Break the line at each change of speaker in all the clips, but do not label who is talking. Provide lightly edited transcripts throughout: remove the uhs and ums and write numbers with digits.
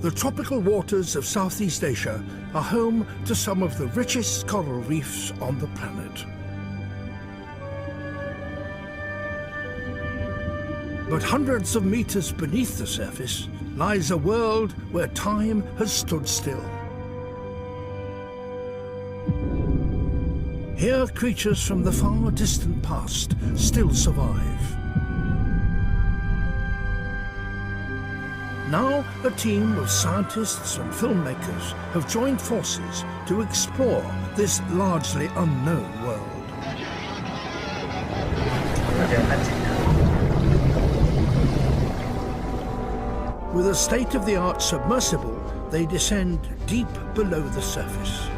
The tropical waters of Southeast Asia are home to some of the richest coral reefs on the planet. But hundreds of meters beneath the surface lies a world where time has stood still. Here, creatures from the far distant past still survive. Now, a team of scientists and filmmakers have joined forces to explore this largely unknown world. With a state-of-the-art submersible, they descend deep below the surface.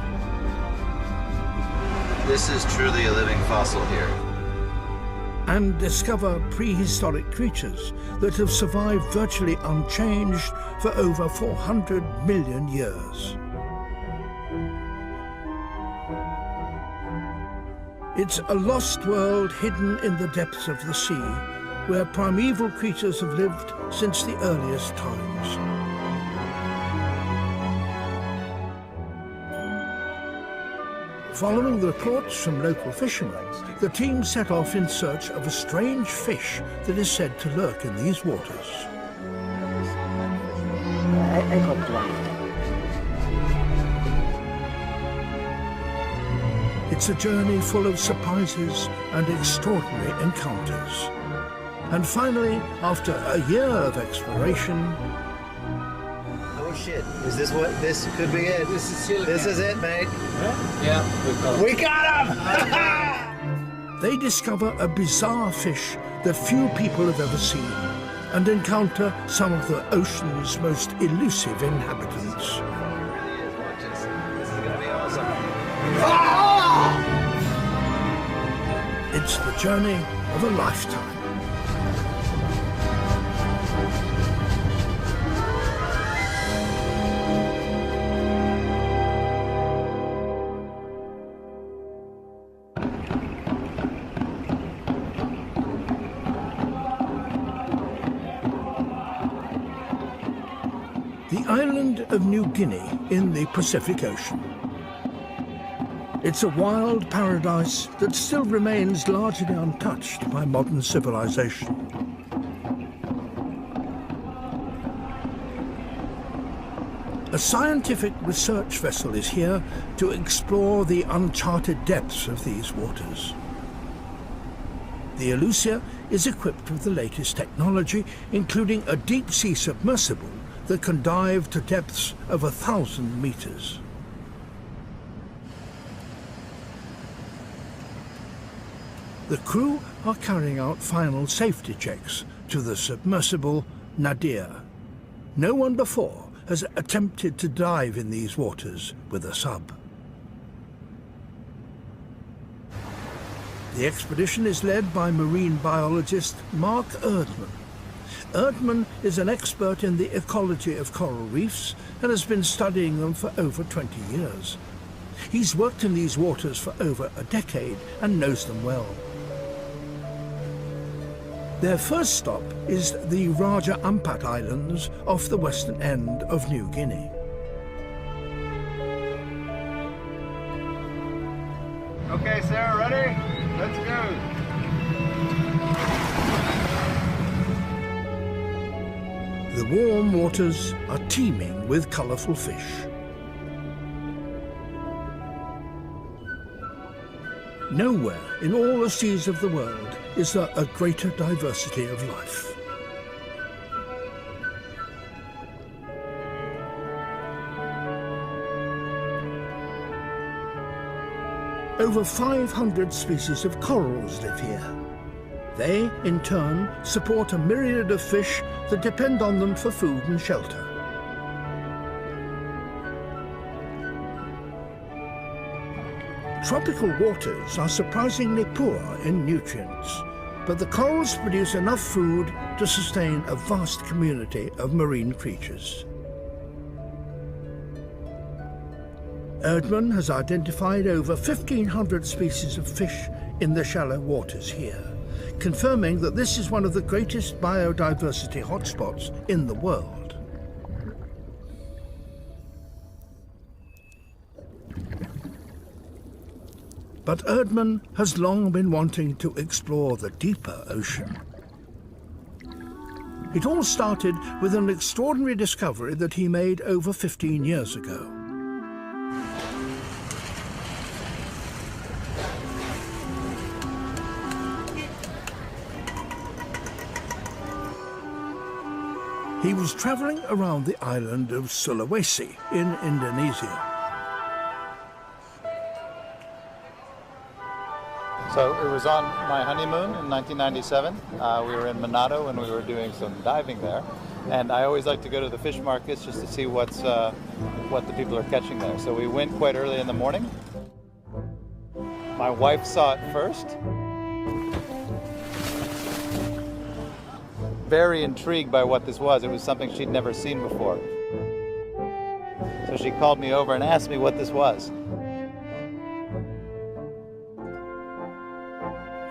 This is truly a living fossil here.
And discover prehistoric creatures that have survived virtually unchanged for over 400 million years. It's a lost world hidden in the depths of the sea, where primeval creatures have lived since the earliest times. Following the reports from local fishermen, the team set off in search of a strange fish that is said to lurk in these waters. It's a journey full of surprises and extraordinary encounters. And finally, after a year of exploration...
Oh shit, is this what, this could be it?
This is silicon.
This is it, mate.
Huh? Yeah, we got him!
They discover a bizarre fish that few people have ever seen and encounter some of the ocean's most elusive inhabitants.
This is gonna be awesome.
It's the journey of a lifetime. The island of New Guinea in the Pacific Ocean. It's a wild paradise that still remains largely untouched by modern civilization. A scientific research vessel is here to explore the uncharted depths of these waters. The Elusia is equipped with the latest technology, including a deep-sea submersible that can dive to depths of 1,000 meters. The crew are carrying out final safety checks to the submersible Nadir. No one before has attempted to dive in these waters with a sub. The expedition is led by marine biologist Mark Erdman. Erdman is an expert in the ecology of coral reefs and has been studying them for over 20 years. He's worked in these waters for over a decade and knows them well. Their first stop is the Raja Ampat Islands off the western end of New Guinea.
Okay, Sarah, ready? Let's go.
The warm waters are teeming with colourful fish. Nowhere in all the seas of the world is there a greater diversity of life. Over 500 species of corals live here. They, in turn, support a myriad of fish that depend on them for food and shelter. Tropical waters are surprisingly poor in nutrients, but the corals produce enough food to sustain a vast community of marine creatures. Erdman has identified over 1,500 species of fish in the shallow waters here, confirming that this is one of the greatest biodiversity hotspots in the world. But Erdmann has long been wanting to explore the deeper ocean. It all started with an extraordinary discovery that he made over 15 years ago. He was traveling around the island of Sulawesi in Indonesia.
So it was on my honeymoon in 1997. We were in Manado and we were doing some diving there. And I always like to go to the fish markets just to see what the people are catching there. So we went quite early in the morning. My wife saw it first. Very intrigued by what this was. It was something she'd never seen before. So she called me over and asked me what this was.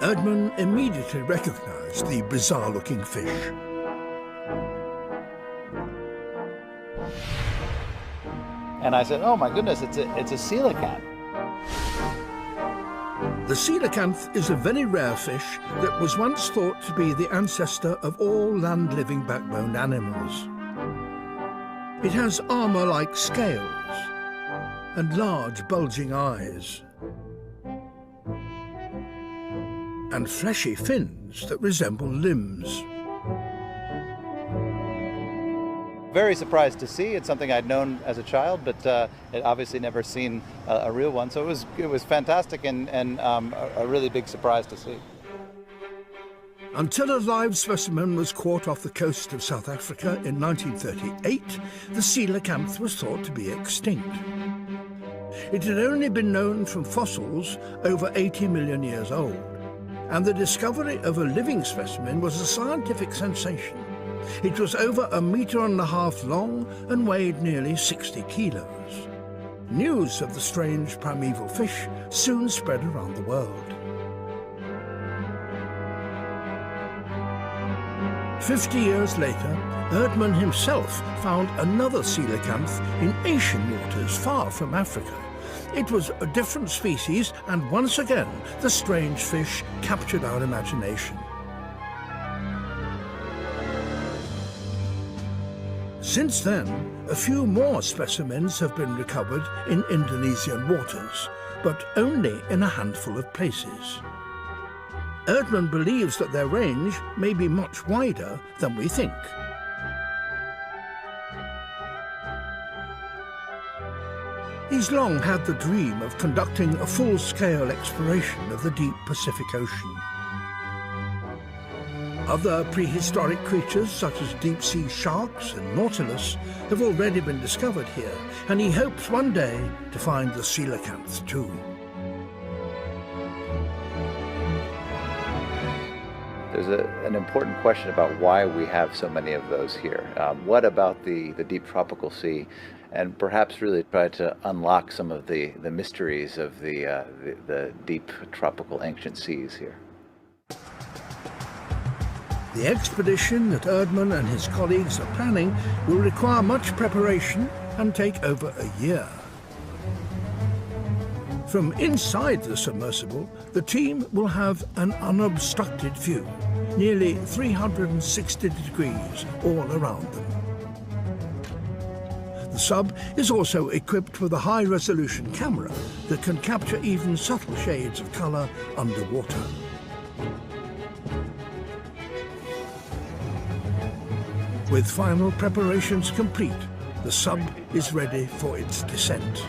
Erdmann immediately recognized the bizarre-looking fish.
And I said, oh my goodness, it's a coelacanth.
The coelacanth is a very rare fish that was once thought to be the ancestor of all land-living backboned animals. It has armor-like scales and large bulging eyes, and fleshy fins that resemble limbs.
Very surprised to see. It's something I'd known as a child, but had obviously never seen a real one. So it was fantastic and a really big surprise to see.
Until a live specimen was caught off the coast of South Africa in 1938, the coelacanth was thought to be extinct. It had only been known from fossils over 80 million years old, and the discovery of a living specimen was a scientific sensation. It was over 1.5 meters long and weighed nearly 60 kilos. News of the strange primeval fish soon spread around the world. 50 years later, Erdmann himself found another coelacanth in Asian waters far from Africa. It was a different species, and once again, the strange fish captured our imagination. Since then, a few more specimens have been recovered in Indonesian waters, but only in a handful of places. Erdmann believes that their range may be much wider than we think. He's long had the dream of conducting a full-scale exploration of the deep Pacific Ocean. Other prehistoric creatures, such as deep-sea sharks and nautilus, have already been discovered here, and he hopes one day to find the coelacanth too.
There's an important question about why we have so many of those here. What about the deep tropical sea? And perhaps really try to unlock some of the mysteries of the deep tropical ancient seas here.
The expedition that Erdmann and his colleagues are planning will require much preparation and take over a year. From inside the submersible, the team will have an unobstructed view, nearly 360 degrees all around them. The sub is also equipped with a high-resolution camera that can capture even subtle shades of color underwater. With final preparations complete, the sub is ready for its descent.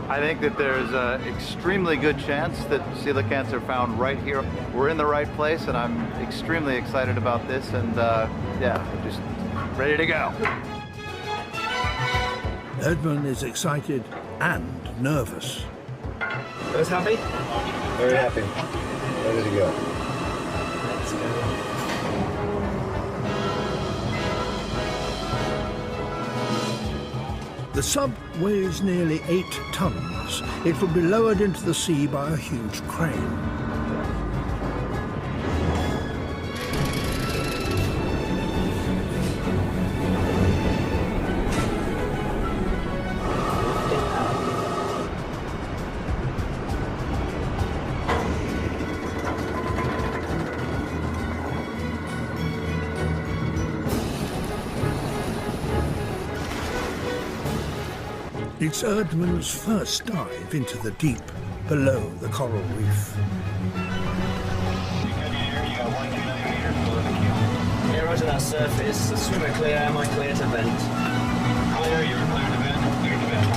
I think that there's an extremely good chance that coelacanths are found right here. We're in the right place, and I'm extremely excited about this, and yeah, just ready to go.
Erdmann is excited and nervous.
You guys happy? Very happy. Ready to go.
Let's go.
The sub weighs nearly 8 tons. It will be lowered into the sea by a huge crane. It's Erdmann's first dive into the deep below the coral reef.
Yeah, right to that surface. The swimmer clear, am I clear to vent?
Clear, you're clear to vent. Clear to vent.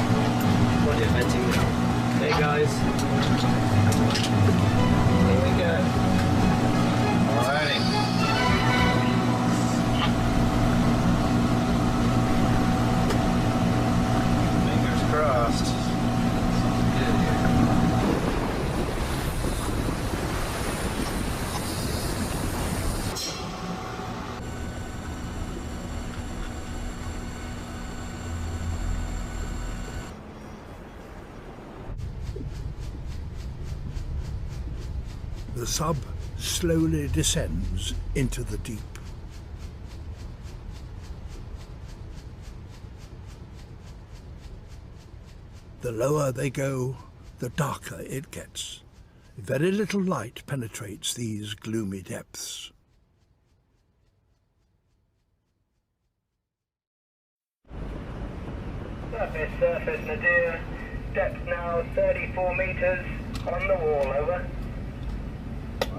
Body venting now. Okay, guys. Here we go.
Alrighty. Fingers crossed.
The sub slowly descends into the deep. The lower they go, the darker it gets. Very little light penetrates these gloomy depths.
Surface, Nadir. Depth now 34 meters. On the wall, over.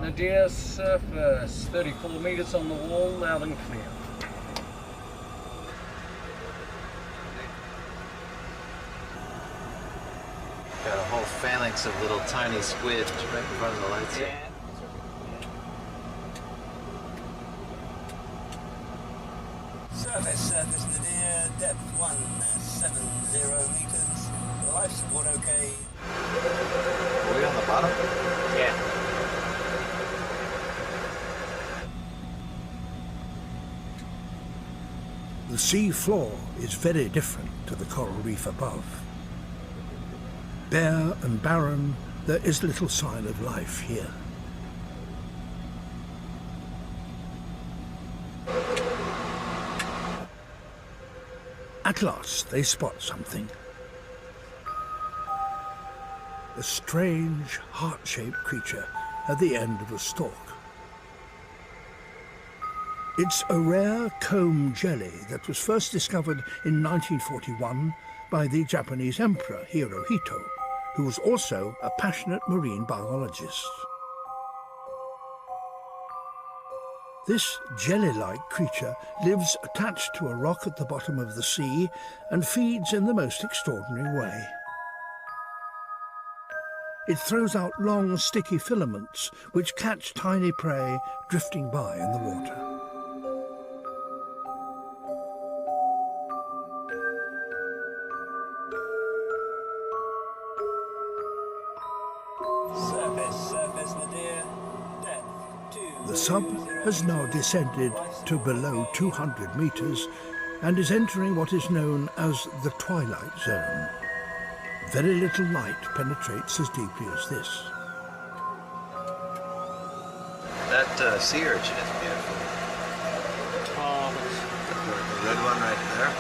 Nadir, surface, 34 meters on the wall, loud and clear.
Got a whole phalanx of little tiny squids right in front of the lights here.
Surface, Nadir. Depth 170 meters. Life support okay.
Are we on the bottom?
Yeah.
The sea floor is very different to the coral reef above. Bare and barren, there is little sign of life here. At last they spot something. A strange, heart-shaped creature at the end of a stalk. It's a rare comb jelly that was first discovered in 1941 by the Japanese Emperor Hirohito, who was also a passionate marine biologist. This jelly-like creature lives attached to a rock at the bottom of the sea and feeds in the most extraordinary way. It throws out long, sticky filaments which catch tiny prey drifting by in the water.
Surface, Nadir. Depth 2.
The sub has now descended to below 200 meters and is entering what is known as the twilight zone. Very little light penetrates as deeply as this.
That sea urchin is beautiful.
Oh,
The red one right there.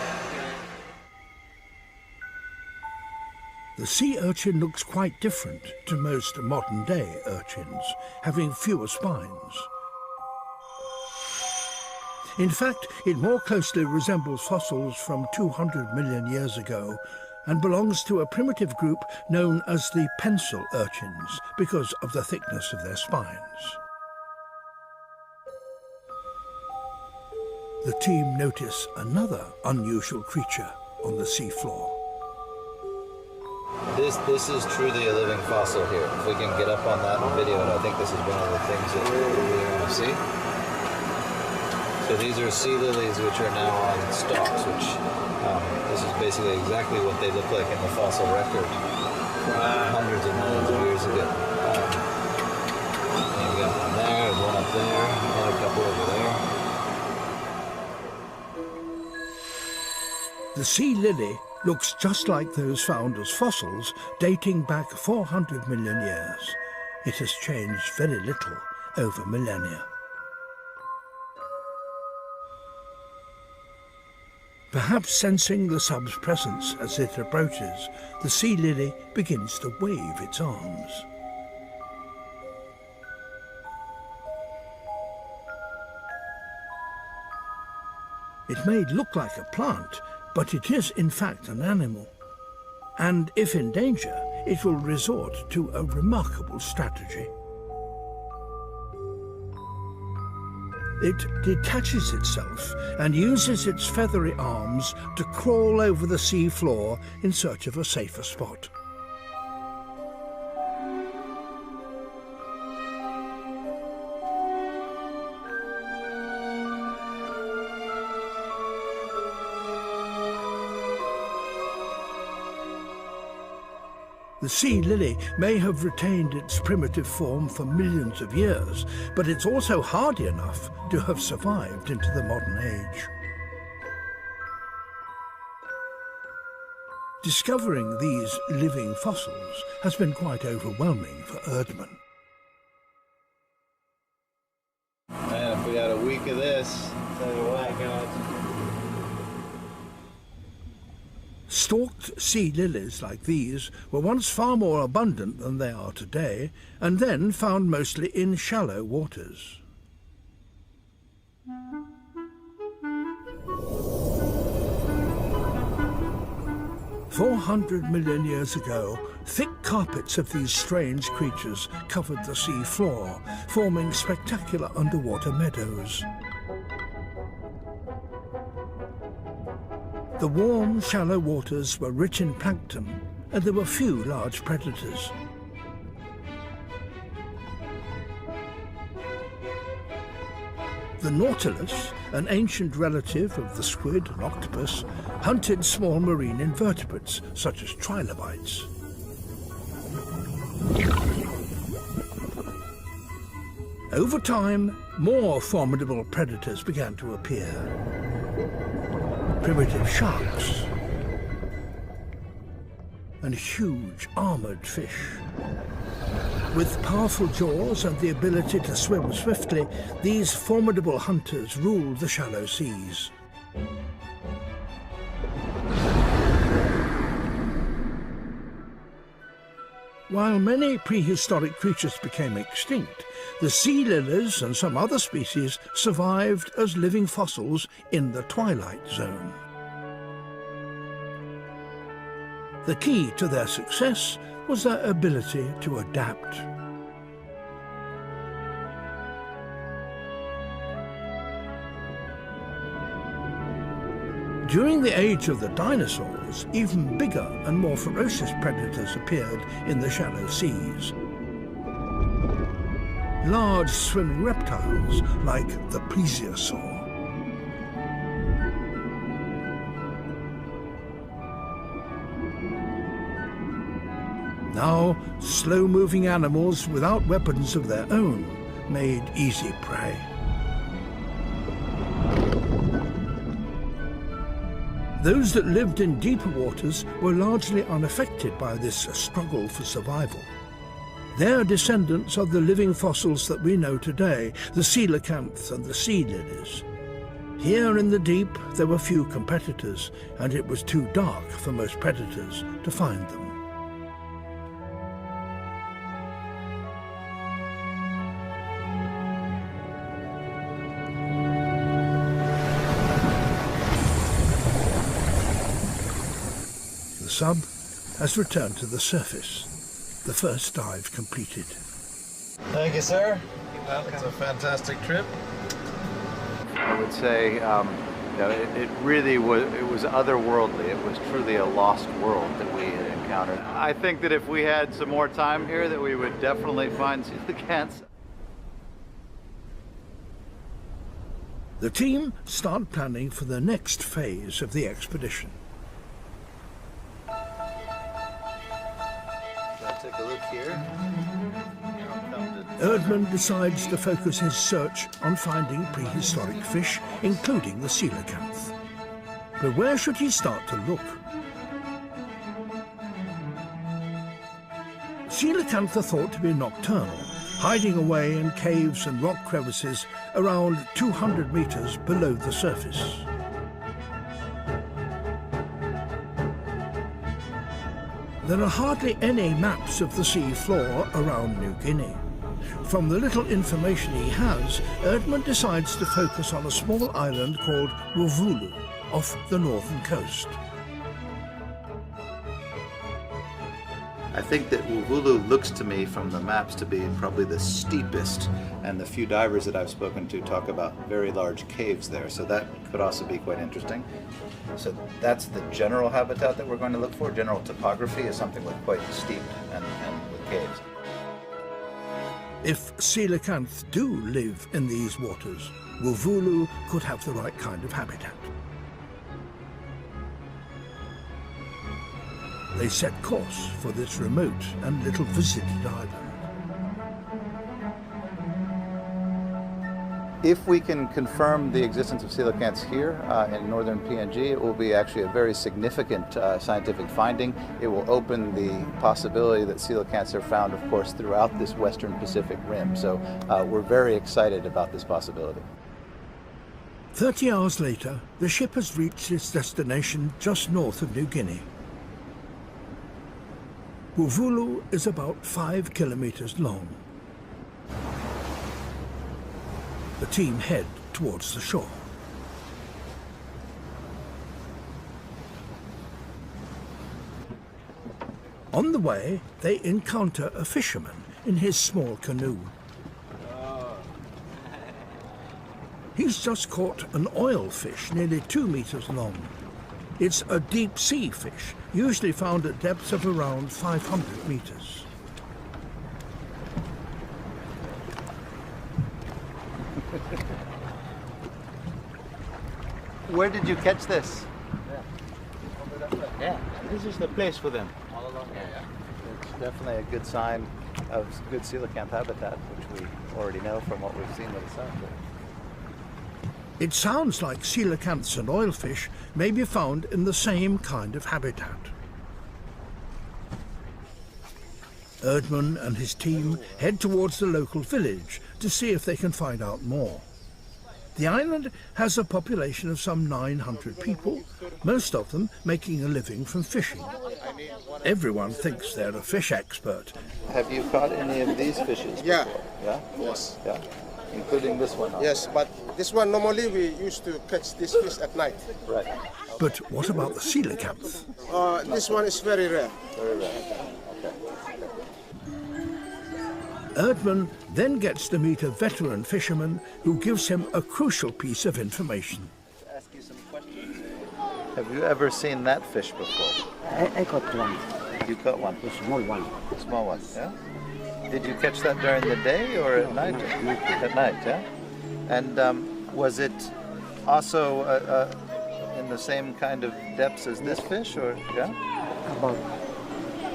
The sea urchin looks quite different to most modern-day urchins, having fewer spines. In fact, it more closely resembles fossils from 200 million years ago and belongs to a primitive group known as the pencil urchins because of the thickness of their spines. The team notice another unusual creature on the seafloor.
This is truly a living fossil here. If we can get up on that in video, I think this is one of the things that we really want to see. So these are sea lilies which are now on stalks, which this is basically exactly what they look like in the fossil record hundreds of millions of years ago. And we got one there, there's one up there, and a couple over there.
The sea lily looks just like those found as fossils dating back 400 million years. It has changed very little over millennia. Perhaps sensing the sub's presence as it approaches, the sea lily begins to wave its arms. It may look like a plant, but it is in fact an animal. and if in danger, it will resort to a remarkable strategy. It detaches itself and uses its feathery arms to crawl over the sea floor in search of a safer spot. The sea lily may have retained its primitive form for millions of years, but it's also hardy enough to have survived into the modern age. Discovering these living fossils has been quite overwhelming for Erdmann.
Man, if we had a week of this,
Oh my God.
Stalked sea lilies like these were once far more abundant than they are today, and then found mostly in shallow waters. "400 million years ago, thick carpets of these strange creatures covered the sea floor, forming spectacular underwater meadows. The warm, shallow waters were rich in plankton, and there were few large predators. The nautilus, an ancient relative of the squid and octopus, hunted small marine invertebrates such as trilobites. Over time, more formidable predators began to appear. Primitive sharks and huge armored fish. With powerful jaws and the ability to swim swiftly, these formidable hunters ruled the shallow seas. While many prehistoric creatures became extinct, the sea lilies and some other species survived as living fossils in the twilight zone. The key to their success was their ability to adapt. During the age of the dinosaurs, even bigger and more ferocious predators appeared in the shallow seas. Large swimming reptiles like the plesiosaur. Now, slow-moving animals without weapons of their own made easy prey. Those that lived in deeper waters were largely unaffected by this struggle for survival. Their descendants are the living fossils that we know today, the coelacanth and the sea lilies. Here in the deep, there were few competitors, and it was too dark for most predators to find them. The sub has returned to the surface, the first dive completed.
Thank you, sir.
it's a fantastic trip. I would say, it really was, it was otherworldly. It was truly a lost world that we had encountered. I think that if we had some more time here, that we would definitely find coelacanths.
The team start planning for the next phase of the expedition.
Take a look here.
Erdmann decides to focus his search on finding prehistoric fish, including the coelacanth. But where should he start to look? Coelacanth are thought to be nocturnal, hiding away in caves and rock crevices around 200 meters below the surface. There are hardly any maps of the sea floor around New Guinea. From the little information he has, Erdmann decides to focus on a small island called Rovulu, off the northern coast.
I think that Wuvulu looks to me from the maps to be probably the steepest, and the few divers that I've spoken to talk about very large caves there, so that could also be quite interesting. So that's the general habitat that we're going to look for. General topography is something with quite steep and with caves.
If coelacanths do live in these waters, Wuvulu could have the right kind of habitat. They set course for this remote and little visited island.
If we can confirm the existence of coelacanths here in northern PNG, it will be actually a very significant scientific finding. It will open the possibility that coelacanths are found, of course, throughout this western Pacific rim. So we're very excited about this possibility.
30 hours later, the ship has reached its destination just north of New Guinea. Wuvulu is about 5 kilometers long. The team head towards the shore. On the way, they encounter a fisherman in his small canoe. He's just caught an oilfish nearly 2 meters long. It's a deep sea fish, usually found at depths of around 500 meters.
Where did you catch this?
Yeah, this is the place for them.
It's definitely a good sign of good coelacanth habitat, which we already know from what we've seen with the sun.
It sounds like coelacanths and oilfish may be found in the same kind of habitat. Erdmann and his team head towards the local village to see if they can find out more. The island has a population of some 900 people, most of them making a living from fishing. Everyone thinks they're a fish expert.
Have you caught any of these fishes
Yeah.
before? Yeah?
Yes.
Yeah. Including this one? Huh?
Yes, but this one normally we used to catch this fish at night.
Right.
But what about the coelacanth?
This one is very rare.
Very rare. Okay.
Erdmann then gets to meet a veteran fisherman who gives him a crucial piece of information.
Ask you some questions. Have you ever seen that fish before?
I caught one,
You caught one.
a small one.
A small one, yeah? Did you catch that during the day or at night? At night, yeah? And was it also in the same kind of depths as this fish, or yeah?
About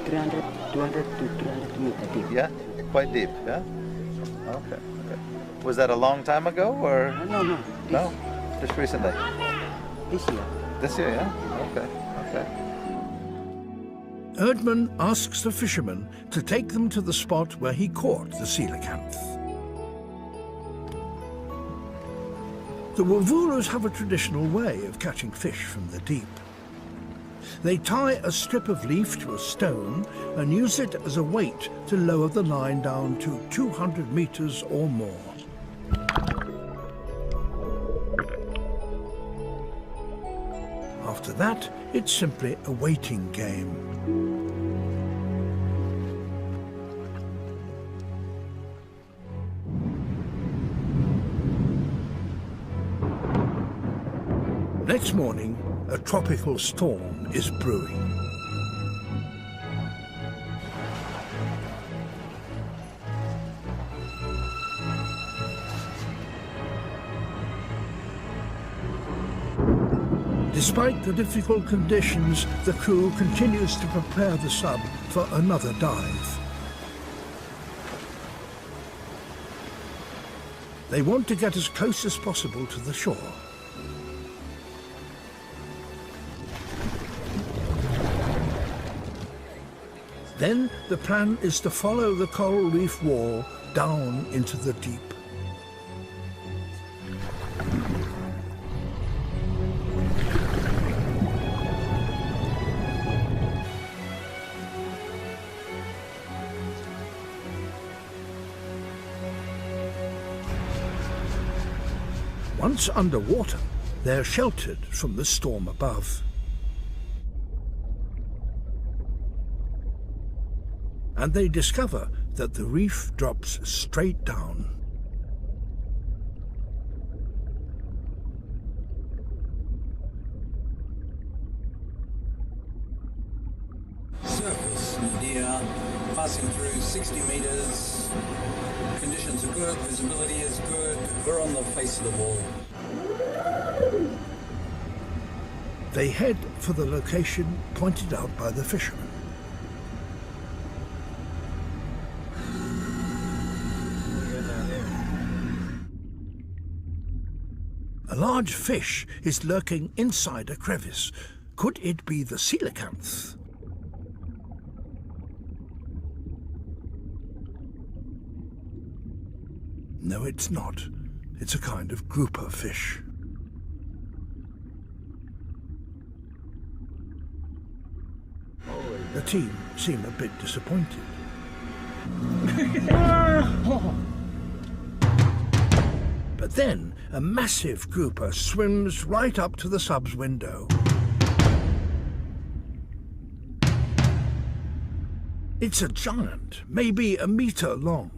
200 to 300 meters deep.
Yeah, quite deep, yeah? Okay, okay. Was that a long time ago, or?
No.
No, just recently.
This year.
This year, yeah? Okay, okay.
Erdmann asks the fisherman to take them to the spot where he caught the coelacanth. The Wuvulus have a traditional way of catching fish from the deep. They tie a strip of leaf to a stone and use it as a weight to lower the line down to 200 meters or more. After that, it's simply a waiting game. Next morning, a tropical storm is brewing. Despite the difficult conditions, the crew continues to prepare the sub for another dive. They want to get as close as possible to the shore. Then the plan is to follow the coral reef wall down into the deep. Once underwater, they're sheltered from the storm above. and they discover that the reef drops straight down.
Surface, Nadir, passing through 60 meters. Conditions are good, visibility is good. We're on the face of the wall.
They head for the location pointed out by the fishermen. A large fish is lurking inside a crevice. Could it be the coelacanth? No, it's not. It's a kind of grouper fish. The team seem a bit disappointed. But then a massive grouper swims right up to the sub's window. It's a giant, maybe a meter long.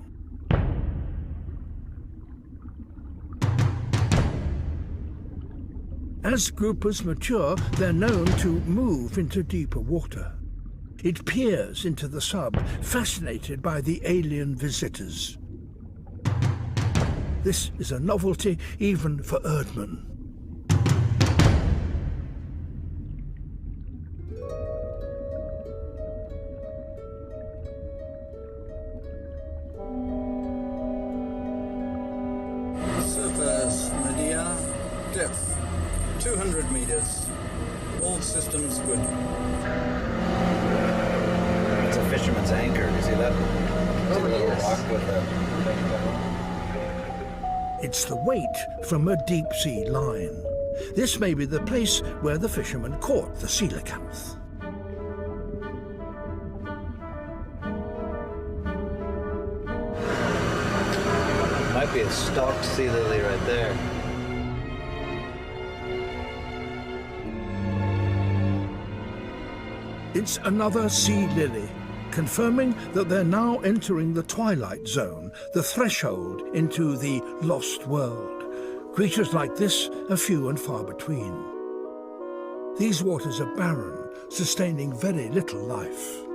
As groupers mature, they're known to move into deeper water. It peers into the sub, fascinated by the alien visitors. This is a novelty even for Erdmann.
Surface, Nadir, depth 200 meters. All systems good.
It's a fisherman's anchor. You see that? It's a little rock with a...
It's the weight from a deep-sea line. This may be the place where the fishermen caught the coelacanth.
Might be a stalked sea lily right there.
It's another sea lily, confirming that they're now entering the twilight zone, the threshold into the lost world. Creatures like this are few and far between. These waters are barren, sustaining very little life.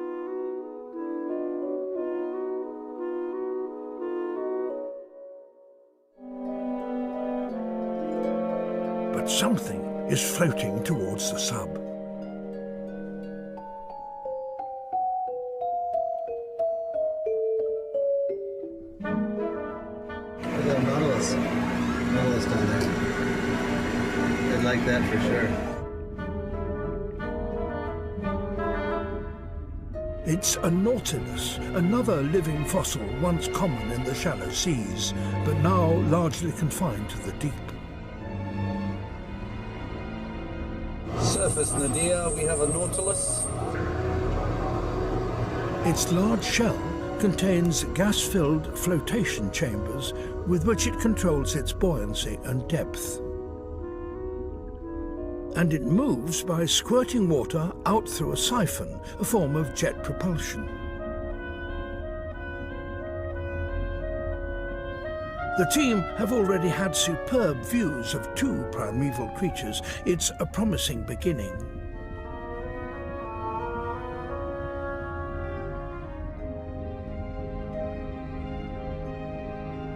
But something is floating towards the sub.
Nautilus down there. They like that for sure.
It's a nautilus, another living fossil once common in the shallow seas, but now largely confined to the deep.
Surface, Nadir, we have a Nautilus.
Its large shell contains gas-filled flotation chambers with which it controls its buoyancy and depth. And it moves by squirting water out through a siphon, a form of jet propulsion. The team have already had superb views of two primeval creatures. It's a promising beginning.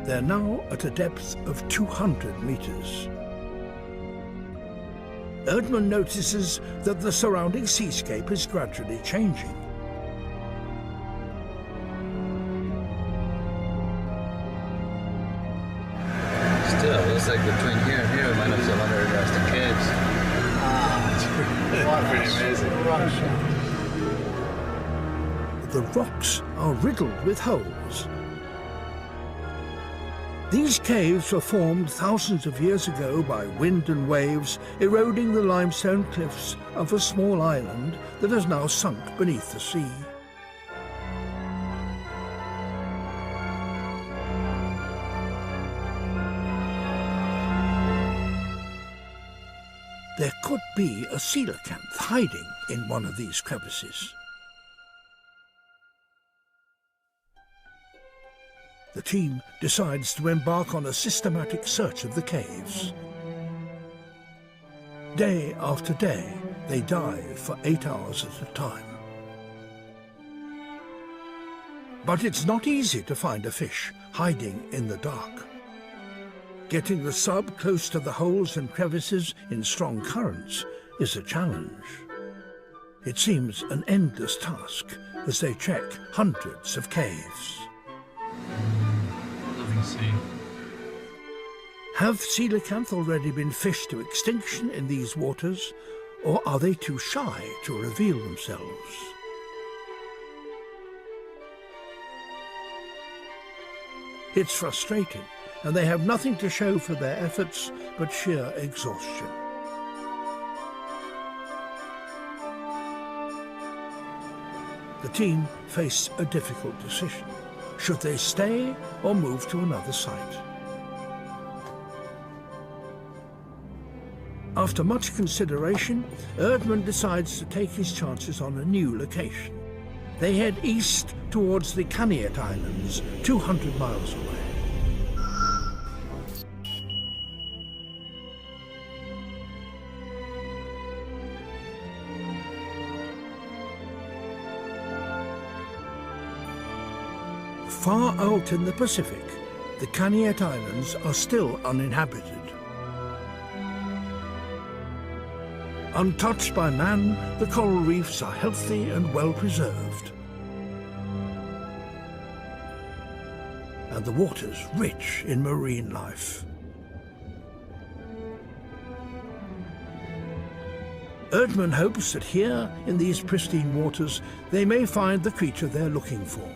They're now at a depth of 200 meters. Erdmann notices that the surrounding seascape is gradually changing.
Still, it looks like between here and here we might have some other interesting caves. It's pretty amazing.
The rocks are riddled with holes. These caves were formed thousands of years ago by wind and waves, eroding the limestone cliffs of a small island that has now sunk beneath the sea. There could be a coelacanth hiding in one of these crevices. The team decides to embark on a systematic search of the caves. Day after day, they dive for 8 hours at a time. But it's not easy to find a fish hiding in the dark. Getting the sub close to the holes and crevices in strong currents is a challenge. It seems an endless task as they check hundreds of caves.
Lovely scene.
Have coelacanth already been fished to extinction in these waters, or are they too shy to reveal themselves? It's frustrating, and they have nothing to show for their efforts but sheer exhaustion. The team face a difficult decision. Should they stay or move to another site? After much consideration, Erdmann decides to take his chances on a new location. They head east towards the Caniat Islands, 200 miles away. Far out in the Pacific, the Caniat Islands are still uninhabited. Untouched by man, the coral reefs are healthy and well preserved. And the water's rich in marine life. Erdmann hopes that here, in these pristine waters, they may find the creature they're looking for.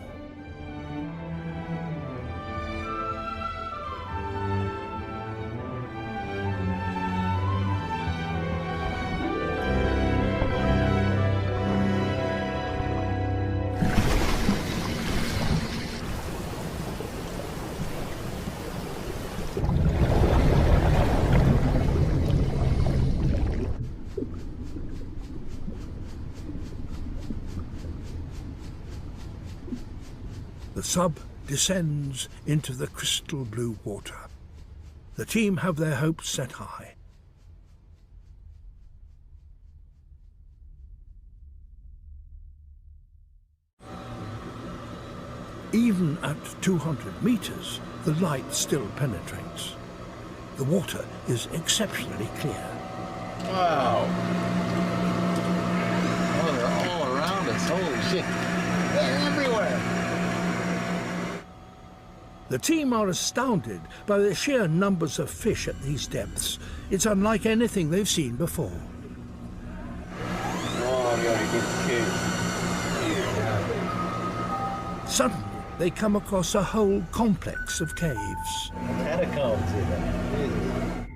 The sub descends into the crystal blue water. The team have their hopes set high. Even at 200 meters, the light still penetrates. The water is exceptionally clear.
Wow. Oh, they're all around us. Holy shit. They're everywhere.
The team are astounded by the sheer numbers of fish at these depths. It's unlike anything they've seen before. Suddenly, they come across a whole complex of caves.
Catacombs even.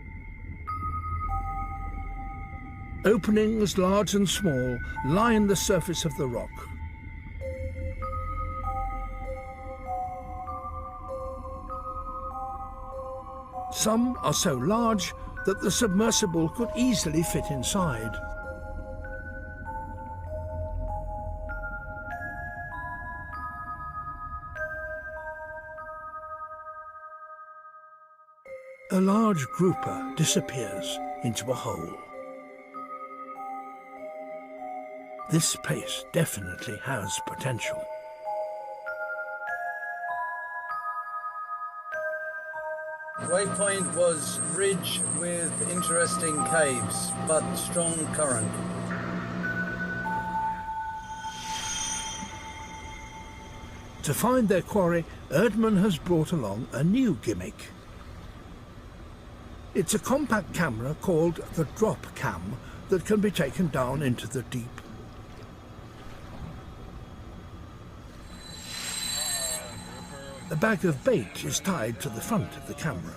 Openings large and small line the surface of the rock. Some are so large that the submersible could easily fit inside. A large grouper disappears into a hole. This place definitely has potential.
Waypoint was ridge with interesting caves, but strong current.
To find their quarry, Erdmann has brought along a new gimmick. It's a compact camera called the drop cam that can be taken down into the deep. A bag of bait is tied to the front of the camera.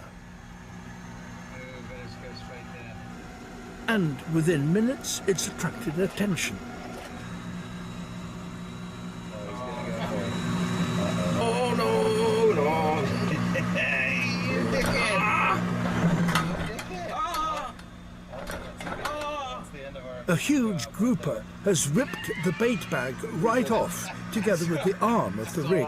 And within minutes, it's attracted attention.
Oh, no, no.
A huge grouper has ripped the bait bag right off, together with the arm of the rig.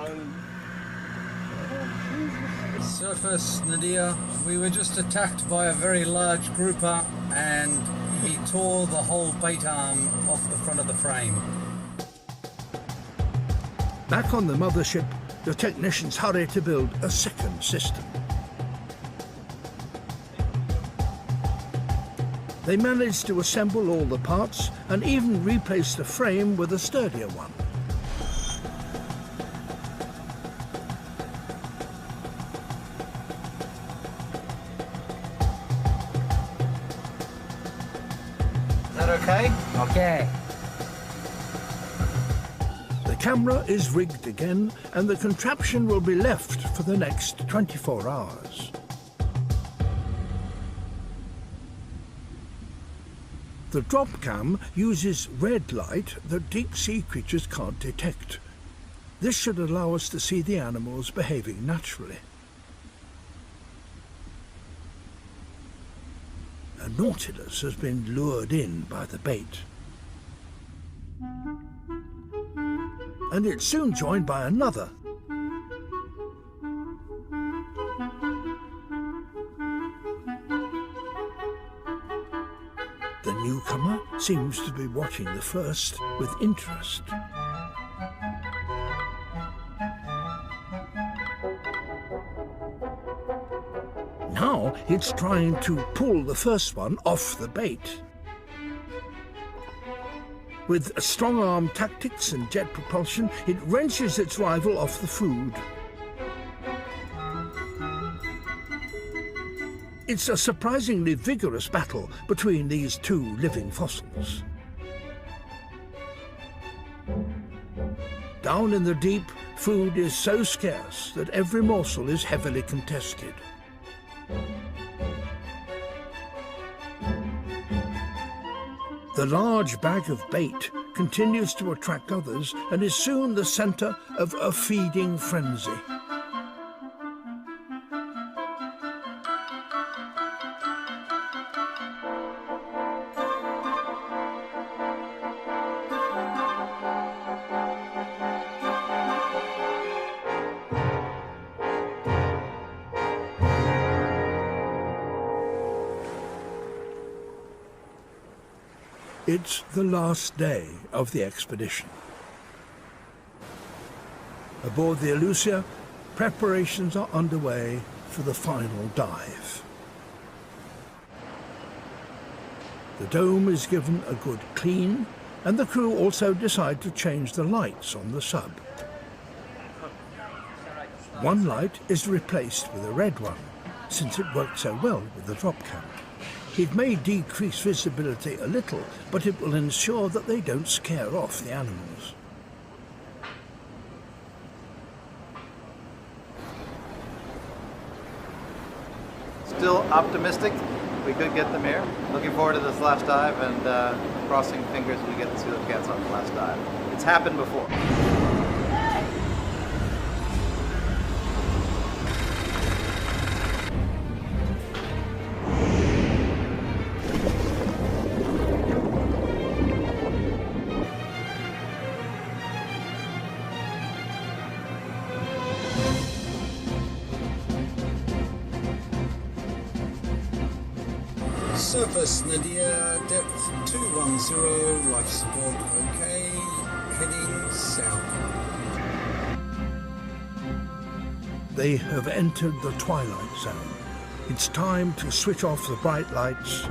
surface, Nadir. We were just attacked by a very large grouper and he tore the whole bait arm off the front of the frame.
Back on the mothership, the technicians hurry to build a second system. They managed to assemble all the parts and even replace the frame with a sturdier one.
Is that okay?
Okay.
The camera is rigged again and the contraption will be left for the next 24 hours. The drop cam uses red light that deep-sea creatures can't detect. This should allow us to see the animals behaving naturally. A nautilus has been lured in by the bait. And it's soon joined by another. The newcomer seems to be watching the first with interest. Now it's trying to pull the first one off the bait. With strong-arm tactics and jet propulsion, it wrenches its rival off the food. It's a surprisingly vigorous battle between these two living fossils. Down in the deep, food is so scarce that every morsel is heavily contested. The large bag of bait continues to attract others and is soon the center of a feeding frenzy. It's the last day of the expedition. Aboard the Alucia, preparations are underway for the final dive. The dome is given a good clean, and the crew also decide to change the lights on the sub. One light is replaced with a red one, since it worked so well with the drop cam. It may decrease visibility a little, but it will ensure that they don't scare off the animals.
Still optimistic we could get them here. Looking forward to this last dive and crossing fingers we get to see those cats on the last dive. It's happened before.
Surface, Nadir, depth 210, life support okay, heading south.
They have entered the twilight zone. It's time to switch off the bright lights,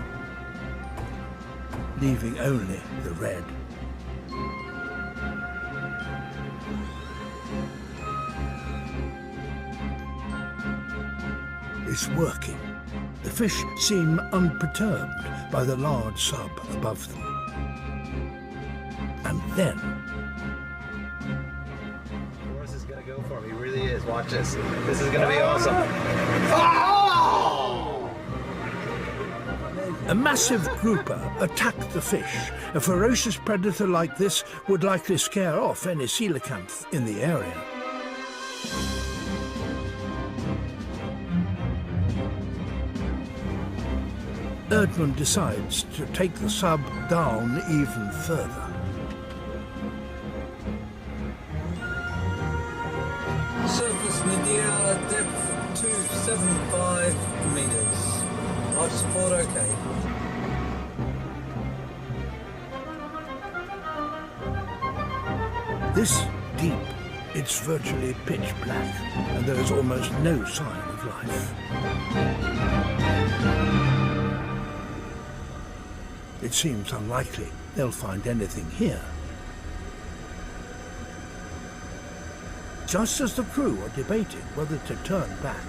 leaving only the red. It's working. The fish seem unperturbed by the large sub above them. And then...
Boris is going to go for him. He really is. Watch this. This is going to be awesome.
A massive grouper attacked the fish. A ferocious predator like this would likely scare off any coelacanth in the area. Erdmann decides to take the sub down even further.
Surface, Nadir, depth 0.75 meters. Life support okay.
This deep, it's virtually pitch black, and there is almost no sign of life. It seems unlikely they'll find anything here. Just as the crew are debating whether to turn back,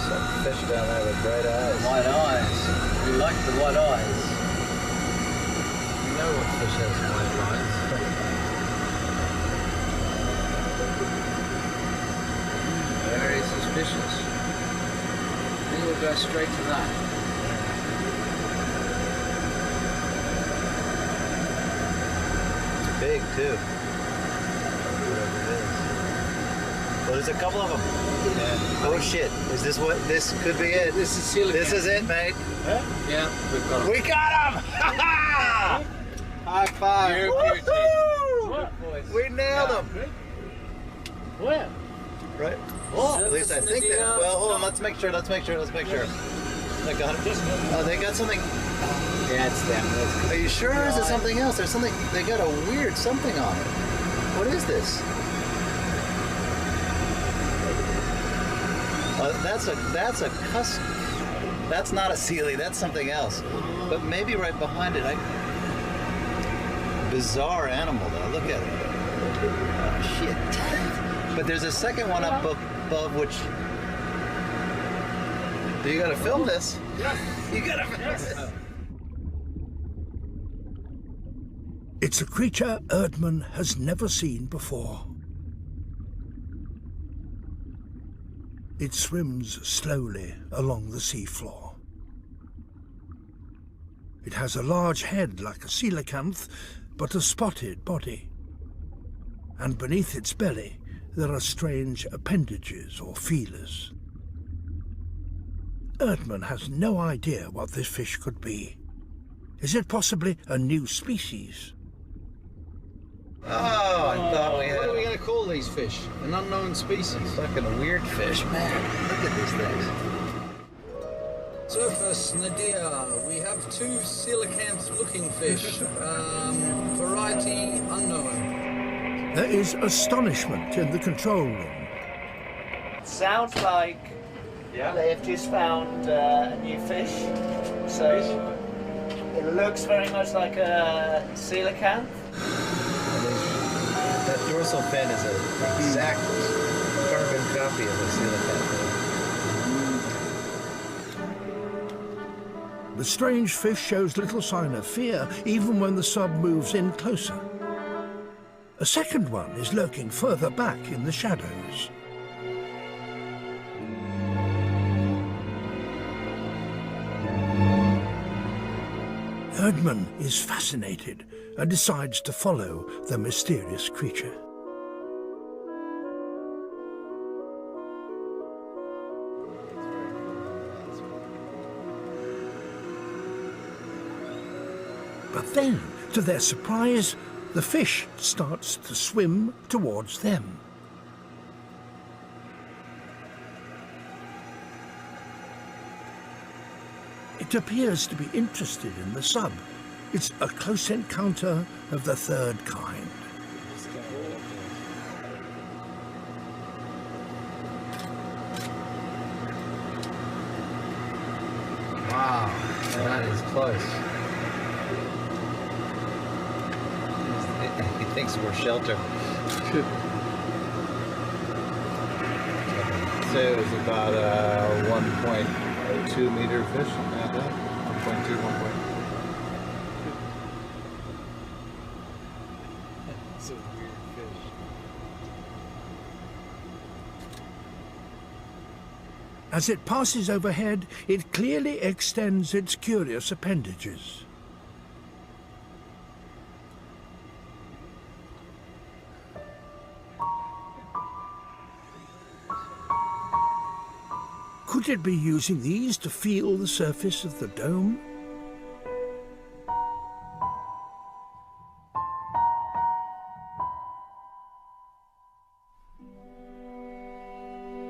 Some fish down there with bright eyes.
White eyes. We like the white eyes.
You know what fish has white eyes.
Very suspicious. I think we'll go straight to that.
It's big too. Whatever it is. Well, there's a couple of them. Yeah. Oh shit! Is this what? This could be it.
This is silicon.
This is it, mate.
Yeah, we've got it.
We got him! High five!
You beauty.
Woo-hoo! We nailed him.
Where?
Right.
Oh,
At least I think that. Well, hold on. Let's make sure. They got him. Oh, they got something.
Yeah, it's them.
Are you sure? Or is it something else? There's something. They got a weird something on it. What is this? That's a cuss. That's not a sealy. That's something else. But maybe right behind it. Bizarre animal though. Look at it. Oh, shit. But there's a second one up above which. You gotta film this.
Yes.
You gotta film this.
it's a creature Erdmann has never seen before. It swims slowly along the seafloor. It has a large head like a coelacanth, but a spotted body. And beneath its belly, there are strange appendages or feelers. Erdmann has no idea what this fish could be. Is it possibly a new species?
Oh, I thought we had.
What are we going to call these fish? An unknown species.
Fucking weird fish, man. Look at these things.
Surface Nadir, we have two coelacanth-looking fish. Variety unknown.
There is astonishment in the control room.
Sounds like they have just found a new fish. So it looks very much like a coelacanth.
That dorsal fin is an exact carbon copy of a coelacanth.
The strange fish shows little sign of fear even when the sub moves in closer. A second one is lurking further back in the shadows. Erdmann is fascinated and decides to follow the mysterious creature. But then, to their surprise, the fish starts to swim towards them. It appears to be interested in the sub. It's a close encounter of the third kind.
Wow, that is close. He thinks we're shelter. So it was about a 1.2 meter fish, something like that. 1.2, 1.2. It's a weird fish.
As it passes overhead, it clearly extends its curious appendages. Could it be using these to feel the surface of the dome?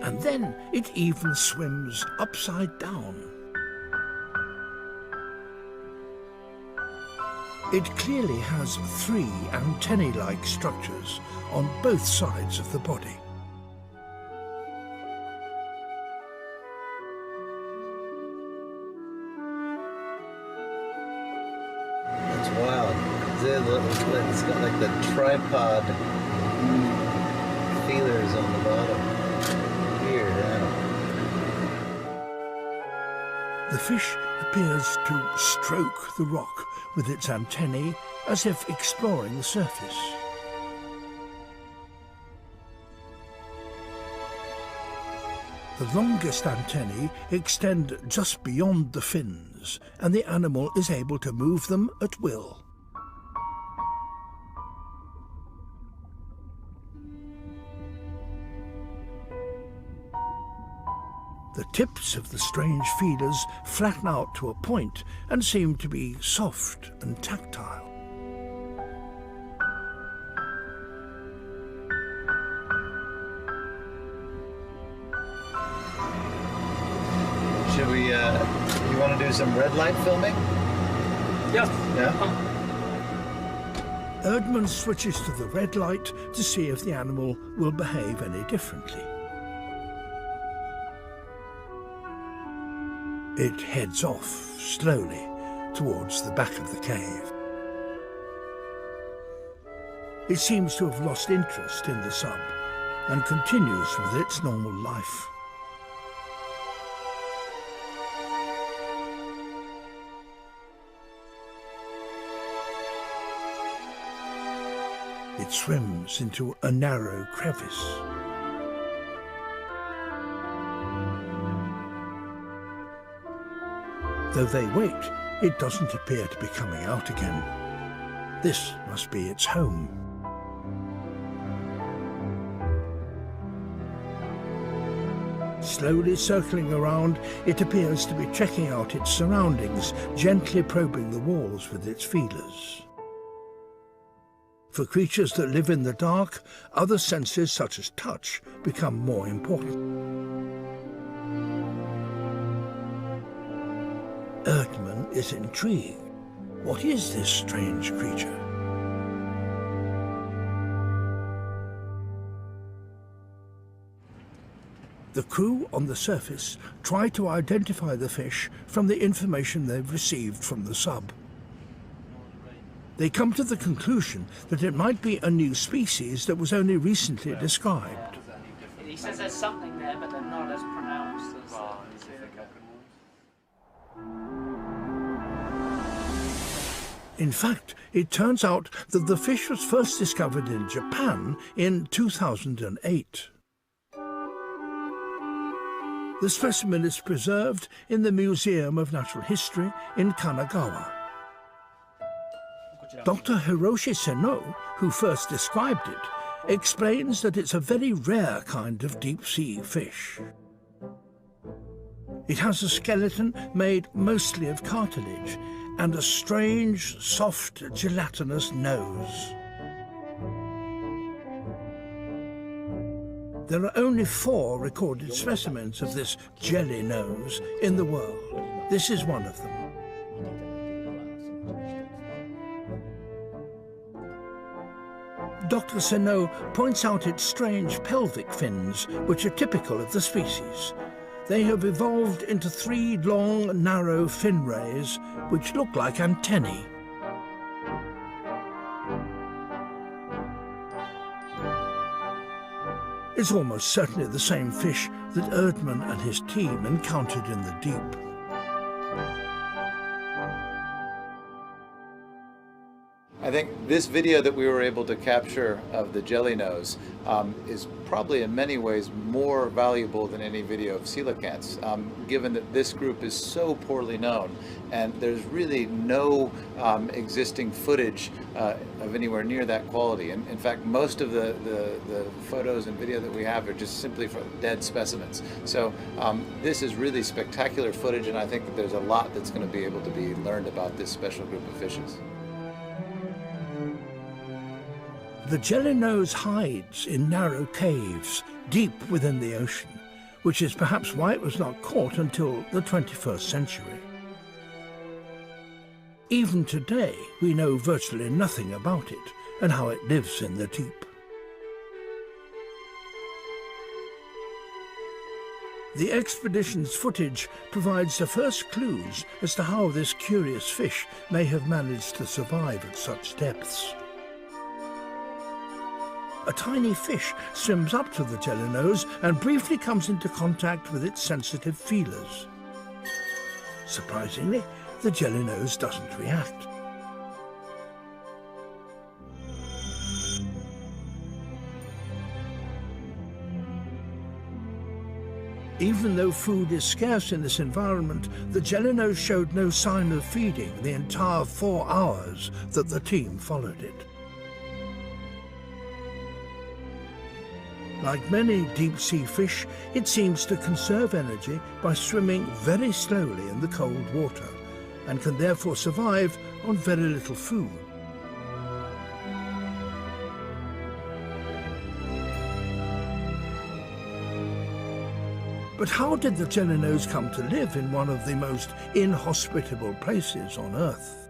And then it It even swims upside down. It clearly has 3 antennae-like structures on both sides of the body.
That's wild. It's got like the tripod feelers on the bottom. Weird animal.
The fish appears to stroke the rock with its antennae as if exploring the surface. The longest antennae extend just beyond the fins, and the animal is able to move them at will. The tips of the strange feelers flatten out to a point and seem to be soft and tactile.
Should we, you want to do some red light filming?
Yes.
Yeah?
Erdmann switches to the red light to see if the animal will behave any differently. It heads off slowly towards the back of the cave. It seems to have lost interest in the sub and continues with its normal life. It swims into a narrow crevice. Though they wait, it doesn't appear to be coming out again. This must be its home. Slowly circling around, it appears to be checking out its surroundings, gently probing the walls with its feelers. For creatures that live in the dark, other senses such as touch become more important. Erdmann is intrigued. What is this strange creature? The crew on the surface try to identify the fish from the information they've received from the sub. They come to the conclusion that it might be a new species that was only recently described.
He says there's something there, but they're not as pronounced as
In fact, it turns out that the fish was first discovered in Japan in 2008. The specimen is preserved in the Museum of Natural History in Kanagawa. Dr. Hiroshi Seno, who first described it, explains that it's a very rare kind of deep-sea fish. It has a skeleton made mostly of cartilage and a strange, soft, gelatinous nose. There are only 4 recorded specimens of this jelly nose in the world. This is one of them. Dr. Seno points out its strange pelvic fins, which are typical of the species. They have evolved into 3 long, narrow fin rays, which look like antennae. It's almost certainly the same fish that Erdmann and his team encountered in the deep.
I think this video that we were able to capture of the jelly nose is probably in many ways more valuable than any video of coelacanths, given that this group is so poorly known and there's really no existing footage of anywhere near that quality. And in fact, most of the photos and video that we have are just simply from dead specimens. So this is really spectacular footage, and I think that there's a lot that's going to be able to be learned about this special group of fishes.
The jelly nose hides in narrow caves deep within the ocean, which is perhaps why it was not caught until the 21st century. Even today, we know virtually nothing about it and how it lives in the deep. The expedition's footage provides the first clues as to how this curious fish may have managed to survive at such depths. A tiny fish swims up to the jelly-nose and briefly comes into contact with its sensitive feelers. Surprisingly, the jelly-nose doesn't react. Even though food is scarce in this environment, the jelly-nose showed no sign of feeding the entire 4 hours that the team followed it. Like many deep-sea fish, it seems to conserve energy by swimming very slowly in the cold water, and can therefore survive on very little food. But how did the jelly-nose come to live in one of the most inhospitable places on Earth?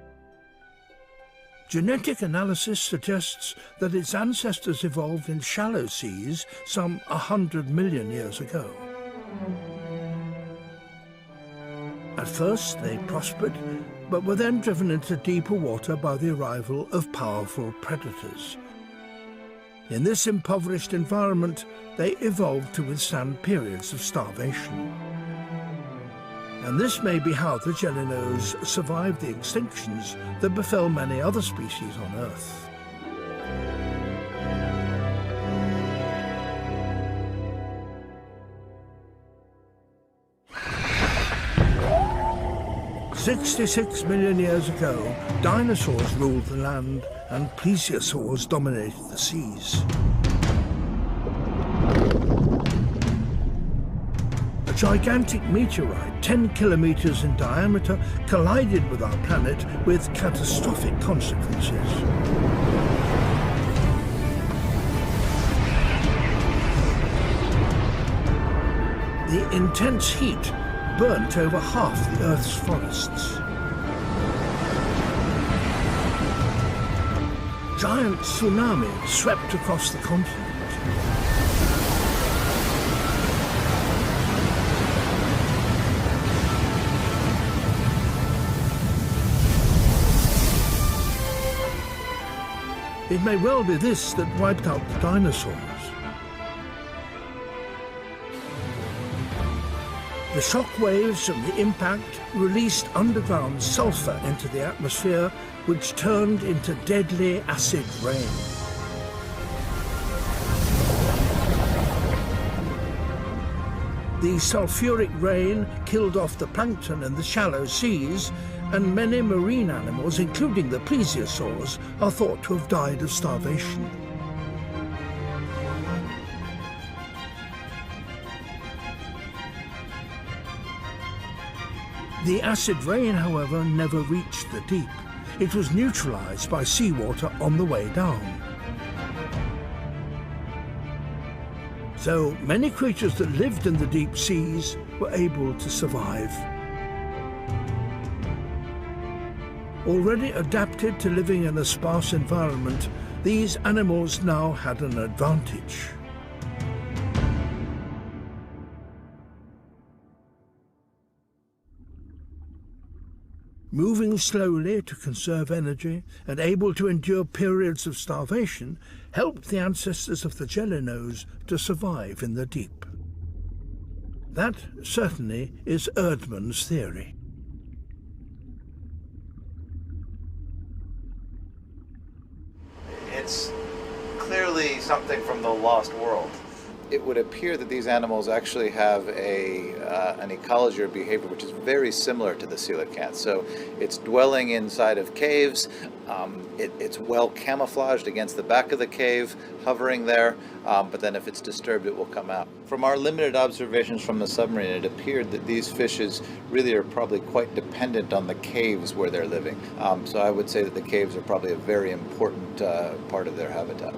Genetic analysis suggests that its ancestors evolved in shallow seas some 100 million years ago. At first they prospered, but were then driven into deeper water by the arrival of powerful predators. In this impoverished environment, they evolved to withstand periods of starvation. And this may be how the jelly-nose survived the extinctions that befell many other species on Earth. "66 million years ago, dinosaurs ruled the land and plesiosaurs dominated the seas. A gigantic meteorite, 10 kilometers in diameter, collided with our planet with catastrophic consequences. The intense heat burnt over half the Earth's forests. Giant tsunamis swept across the continent. It may well be this that wiped out the dinosaurs. The shock waves from the impact released underground sulfur into the atmosphere, which turned into deadly acid rain. The sulfuric rain killed off the plankton in the shallow seas, and many marine animals, including the plesiosaurs, are thought to have died of starvation. The acid rain, however, never reached the deep. It was neutralized by seawater on the way down. So many creatures that lived in the deep seas were able to survive. Already adapted to living in a sparse environment, these animals now had an advantage. Moving slowly to conserve energy and able to endure periods of starvation helped the ancestors of the jelly-nose to survive in the deep. That certainly is Erdmann's theory.
It's clearly something from the lost world. It would appear that these animals actually have an ecology or behavior which is very similar to the coelacanth. So it's dwelling inside of caves, it's well camouflaged against the back of the cave, hovering there, but then if it's disturbed it will come out. From our limited observations from the submarine, it appeared that these fishes really are probably quite dependent on the caves where they're living. So I would say that the caves are probably a very important part of their habitat.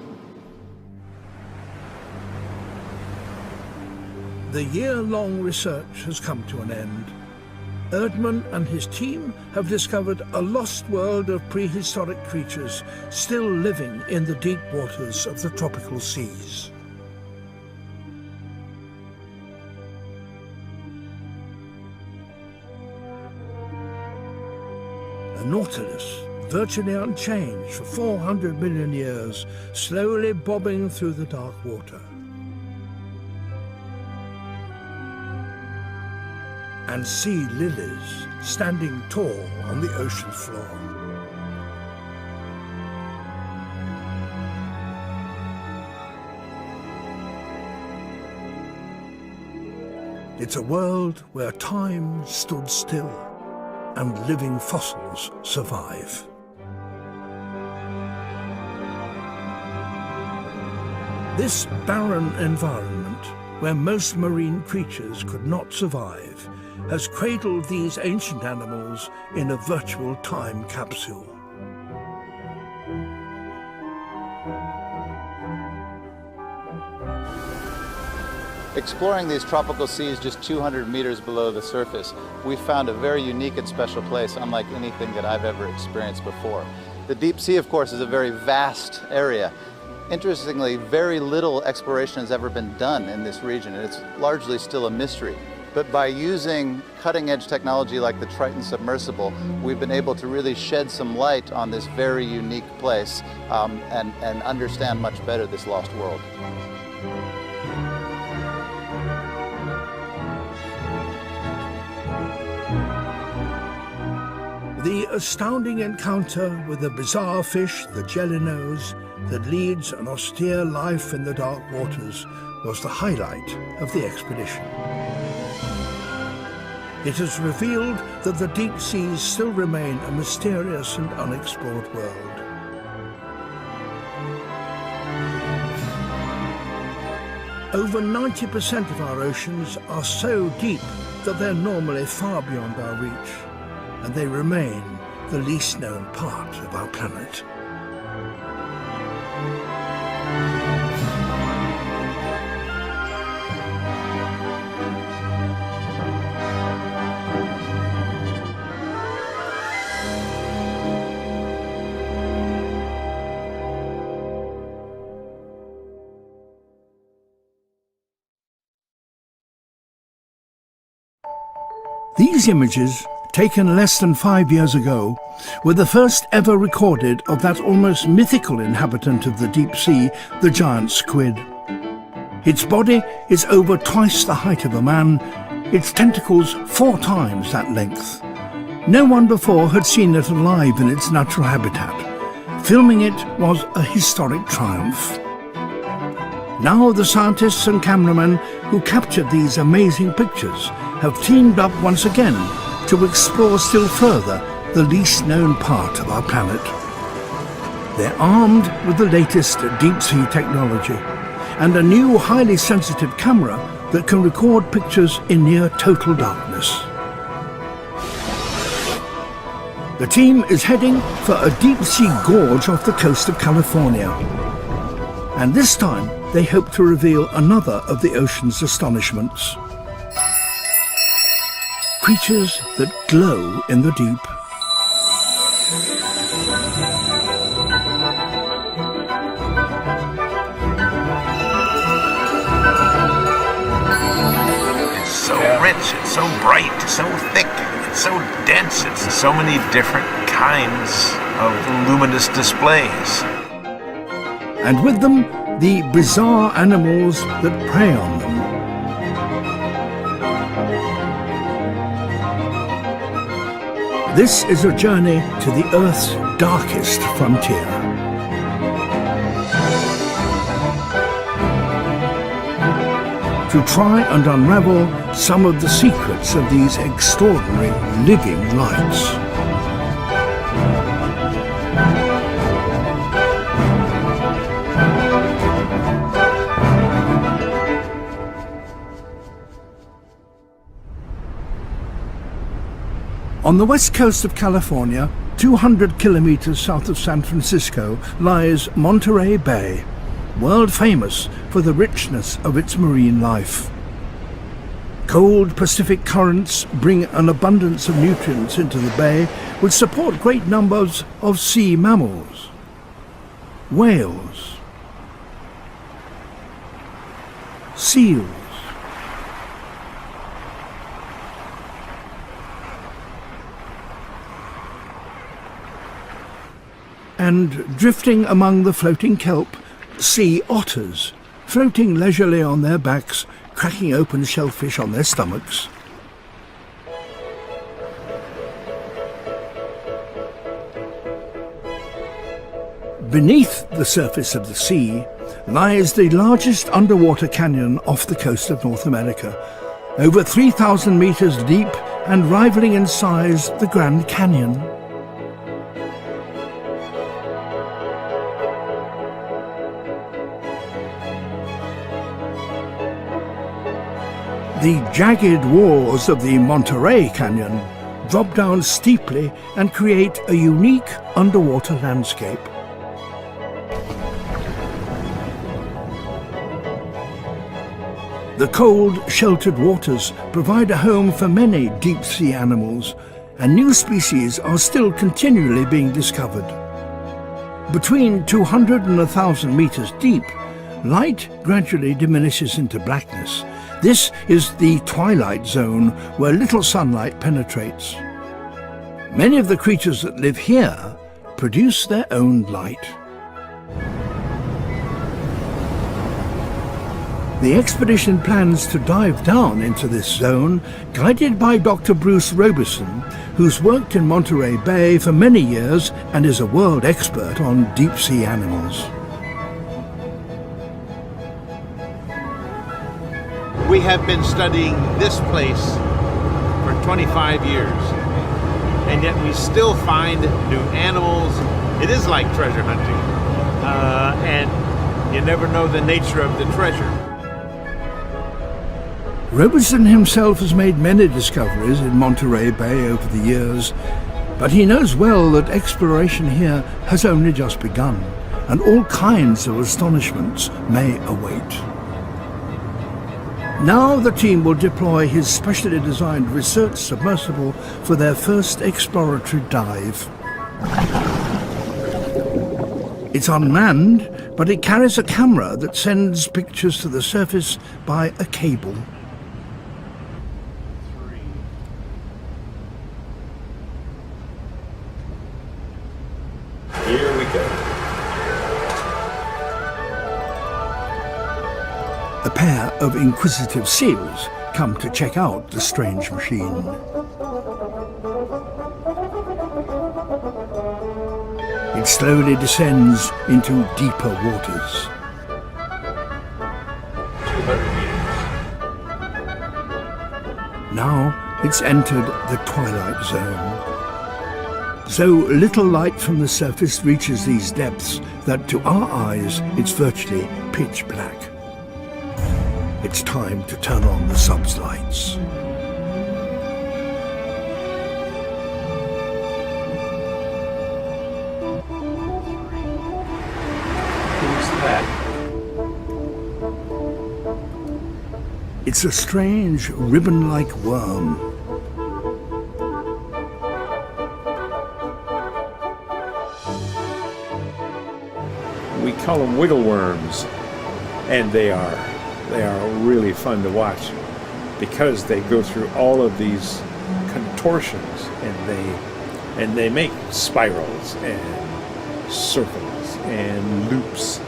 The year-long research has come to an end. Erdmann and his team have discovered a lost world of prehistoric creatures still living in the deep waters of the tropical seas. The Nautilus, virtually unchanged for 400 million years, slowly bobbing through the dark water. And sea lilies standing tall on the ocean floor. It's a world where time stood still and living fossils survive. This barren environment, where most marine creatures could not survive, has cradled these ancient animals in a virtual time capsule.
Exploring these tropical seas just 200 meters below the surface, we found a very unique and special place, unlike anything that I've ever experienced before. The deep sea, of course, is a very vast area. Interestingly, very little exploration has ever been done in this region, and it's largely still a mystery. But by using cutting-edge technology like the Triton submersible, we've been able to really shed some light on this very unique place and understand much better this lost world.
The astounding encounter with the bizarre fish, the jelly-nose, that leads an austere life in the dark waters was the highlight of the expedition. It has revealed that the deep seas still remain a mysterious and unexplored world. Over 90% of our oceans are so deep that they're normally far beyond our reach, and they remain the least known part of our planet. These images, taken less than 5 years ago, were the first ever recorded of that almost mythical inhabitant of the deep sea, the giant squid. Its body is over twice the height of a man, its tentacles 4 times that length. No one before had seen it alive in its natural habitat. Filming it was a historic triumph. Now the scientists and cameramen who captured these amazing pictures have teamed up once again to explore still further the least known part of our planet. They're armed with the latest deep-sea technology and a new highly sensitive camera that can record pictures in near total darkness. The team is heading for a deep-sea gorge off the coast of California. And this time they hope to reveal another of the ocean's astonishments. Creatures that glow in the deep.
It's so rich, it's so bright, so thick, it's so dense, it's so many different kinds of luminous displays.
And with them, the bizarre animals that prey on them. This is a journey to the Earth's darkest frontier. To try and unravel some of the secrets of these extraordinary living lights. On the west coast of California, 200 kilometers south of San Francisco, lies Monterey Bay, world famous for the richness of its marine life. Cold Pacific currents bring an abundance of nutrients into the bay, which support great numbers of sea mammals, whales, seals, and drifting among the floating kelp, sea otters, floating leisurely on their backs, cracking open shellfish on their stomachs. Beneath the surface of the sea lies the largest underwater canyon off the coast of North America, over 3,000 meters deep and rivaling in size the Grand Canyon. The jagged walls of the Monterey Canyon drop down steeply and create a unique underwater landscape. The cold, sheltered waters provide a home for many deep-sea animals, and new species are still continually being discovered. Between 200 and 1,000 meters deep, light gradually diminishes into blackness. This is the twilight zone where little sunlight penetrates. Many of the creatures that live here produce their own light. The expedition plans to dive down into this zone, guided by Dr. Bruce Robeson, who's worked in Monterey Bay for many years and is a world expert on deep-sea animals.
We have been studying this place for 25 years, and yet we still find new animals. It is like treasure hunting, and you never know the nature of the treasure.
Robeson himself has made many discoveries in Monterey Bay over the years, but he knows well that exploration here has only just begun, and all kinds of astonishments may await. Now the team will deploy his specially designed research submersible for their first exploratory dive. It's unmanned, but it carries a camera that sends pictures to the surface by a cable.
Here we go.
A pair of inquisitive seals come to check out the strange machine. It slowly descends into deeper waters.
200 meters.
Now it's entered the twilight zone. So little light from the surface reaches these depths that to our eyes it's virtually pitch black. It's time to turn on the sub's lights.
Who's that?
It's a strange ribbon-like worm.
We call them wiggle worms, and they are really fun to watch because they go through all of these contortions, and they make spirals and circles and loops.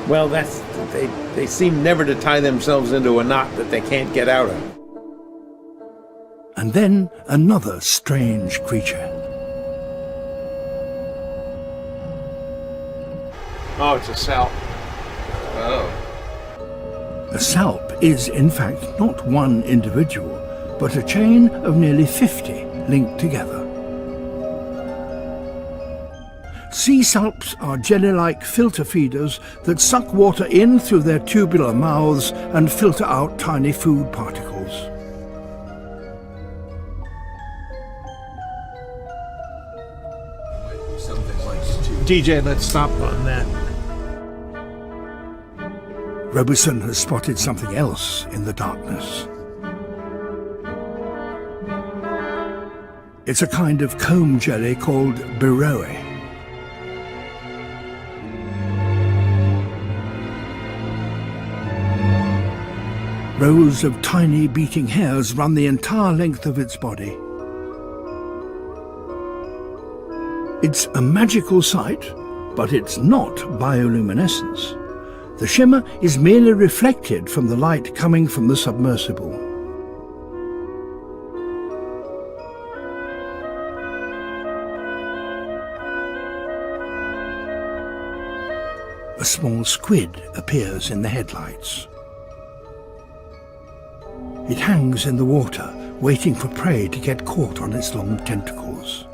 Well, they seem never to tie themselves into a knot that they can't get out of.
And then another strange creature.
Oh, it's a salp. Oh.
A salp is, in fact, not one individual, but a chain of nearly 50 linked together. Sea salps are jelly-like filter feeders that suck water in through their tubular mouths and filter out tiny food particles.
DJ, let's stop on that.
Robeson has spotted something else in the darkness. It's a kind of comb jelly called biroe. Rows of tiny beating hairs run the entire length of its body. It's a magical sight, but it's not bioluminescence. The shimmer is merely reflected from the light coming from the submersible. A small squid appears in the headlights. It hangs in the water, waiting for prey to get caught on its long tentacles.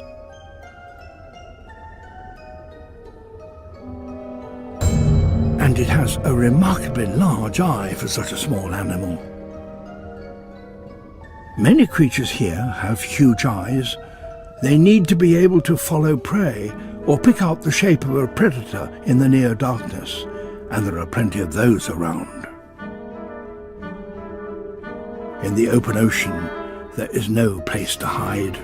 And it has a remarkably large eye for such a small animal. Many creatures here have huge eyes. They need to be able to follow prey or pick out the shape of a predator in the near darkness, and there are plenty of those around. In the open ocean, there is no place to hide.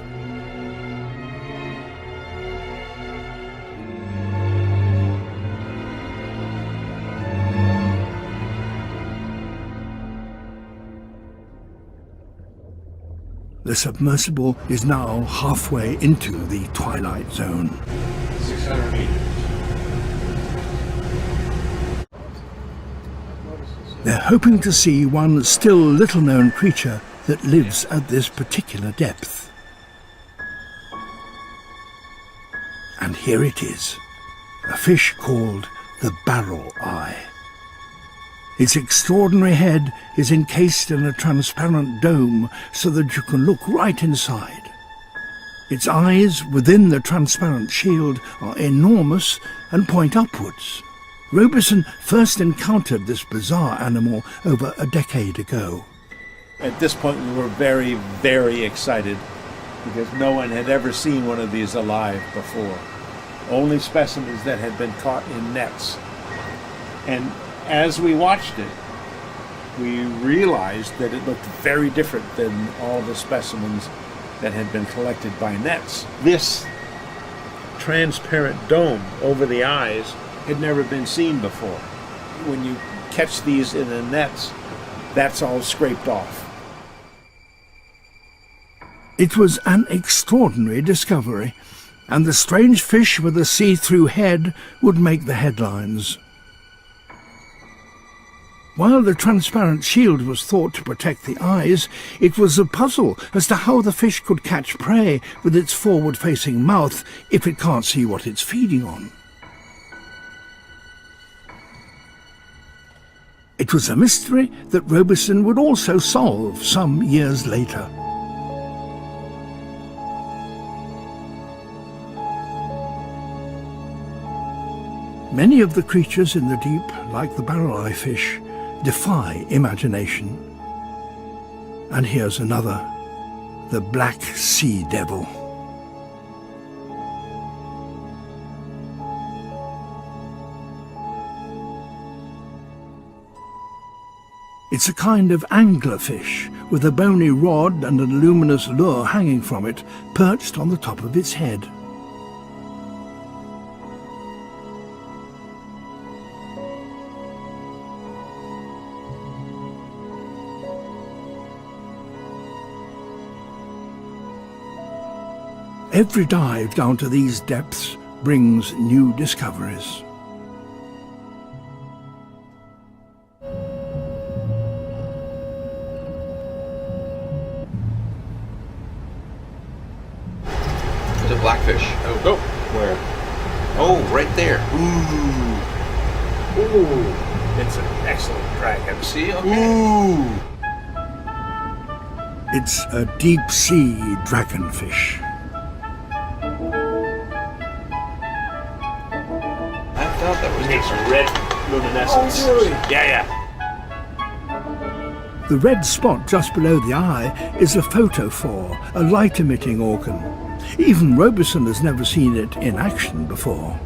The submersible is now halfway into the twilight zone.
600 meters.
They're hoping to see one still little-known creature that lives at this particular depth. And here it is, a fish called the barrel eye. Its extraordinary head is encased in a transparent dome so that you can look right inside. Its eyes within the transparent shield are enormous and point upwards. Robeson first encountered this bizarre animal over a decade ago.
At this point we were very, very excited because no one had ever seen one of these alive before. Only specimens that had been caught in nets. And as we watched it, we realized that it looked very different than all the specimens that had been collected by nets. This transparent dome over the eyes had never been seen before. When you catch these in the nets, that's all scraped off.
It was an extraordinary discovery, and the strange fish with a see-through head would make the headlines. While the transparent shield was thought to protect the eyes, it was a puzzle as to how the fish could catch prey with its forward-facing mouth if it can't see what it's feeding on. It was a mystery that Robeson would also solve some years later. Many of the creatures in the deep, like the barrel-eye fish, defy imagination. And here's another, the black sea devil. It's a kind of anglerfish with a bony rod and a luminous lure hanging from it, perched on the top of its head. Every dive down to these depths brings new discoveries.
There's a blackfish.
Oh, go. Where?
Oh, right there.
Ooh. Ooh. It's an excellent dragon.
See? Okay.
Ooh.
It's a deep-sea dragonfish.
I thought that was
It's red luminescence.
Oh, really?
Yeah.
The red spot just below the eye is a photophore, a light-emitting organ. Even Robeson has never seen it in action before.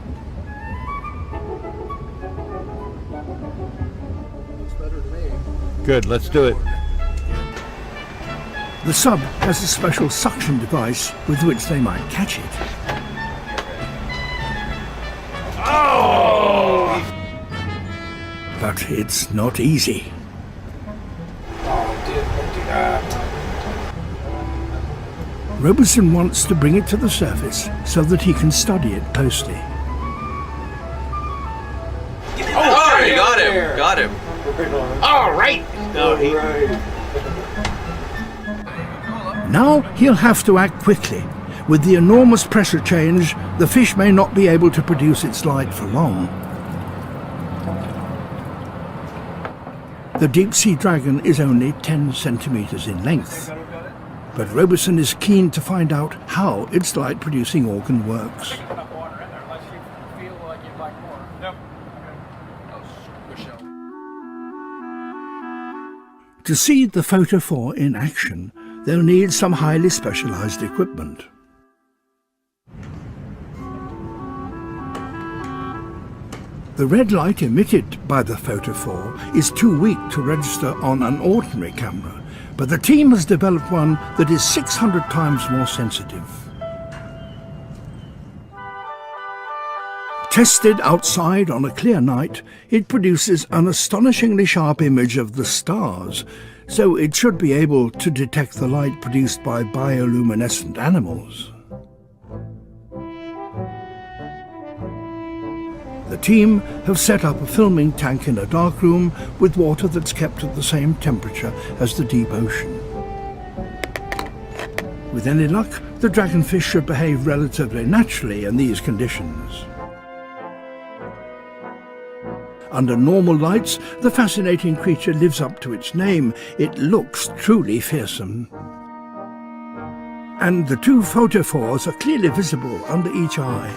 Looks better to me.
Good, let's do it.
The sub has a special suction device with which they might catch it.
Oh!
But it's not easy.
Oh, dear, don't do that.
Robertson wants to bring it to the surface so that he can study it closely.
Oh, you got him! Got him!
All right!
No, he...
Now he'll have to act quickly. With the enormous pressure change, the fish may not be able to produce its light for long. The deep-sea dragon is only 10 centimeters in length. But Robertson is keen to find out how its light-producing organ works. To see the photophore in action, they'll need some highly specialized equipment. The red light emitted by the photophore is too weak to register on an ordinary camera, but the team has developed one that is 600 times more sensitive. Tested outside on a clear night, it produces an astonishingly sharp image of the stars, so it should be able to detect the light produced by bioluminescent animals. The team have set up a filming tank in a darkroom with water that's kept at the same temperature as the deep ocean. With any luck, the dragonfish should behave relatively naturally in these conditions. Under normal lights, the fascinating creature lives up to its name. It looks truly fearsome. And the two photophores are clearly visible under each eye.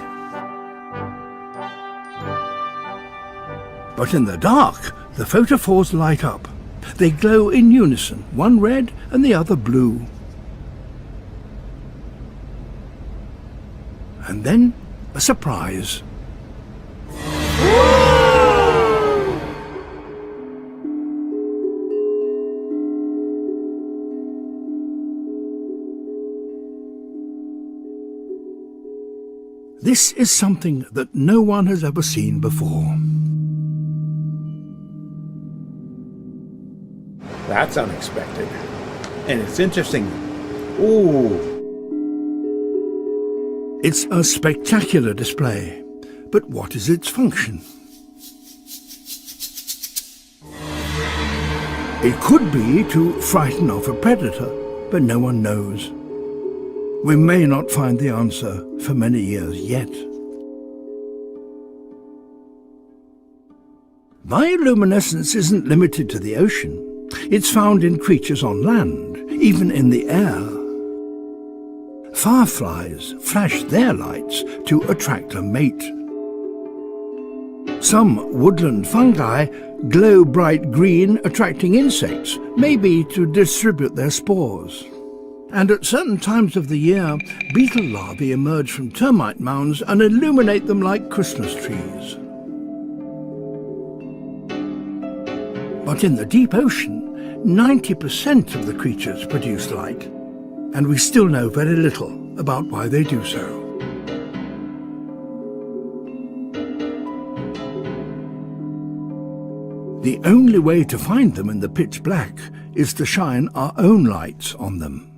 But in the dark, the photophores light up. They glow in unison, one red and the other blue. And then, a surprise. This is something that no one has ever seen before.
That's unexpected. And it's interesting. Ooh.
It's a spectacular display. But what is its function? It could be to frighten off a predator, but no one knows. We may not find the answer for many years yet. Bioluminescence isn't limited to the ocean. It's found in creatures on land, even in the air. Fireflies flash their lights to attract a mate. Some woodland fungi glow bright green, attracting insects, maybe to distribute their spores. And at certain times of the year, beetle larvae emerge from termite mounds and illuminate them like Christmas trees. But in the deep ocean, 90% of the creatures produce light, and we still know very little about why they do so. The only way to find them in the pitch black is to shine our own lights on them.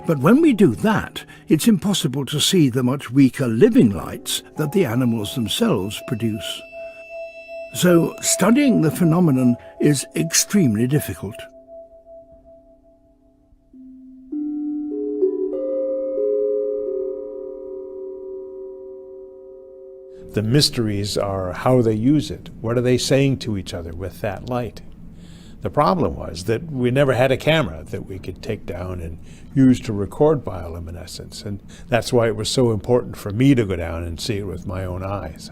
But when we do that, it's impossible to see the much weaker living lights that the animals themselves produce. So studying the phenomenon is extremely difficult.
The mysteries are how they use it. What are they saying to each other with that light? The problem was that we never had a camera that we could take down and use to record bioluminescence, and that's why it was so important for me to go down and see it with my own eyes.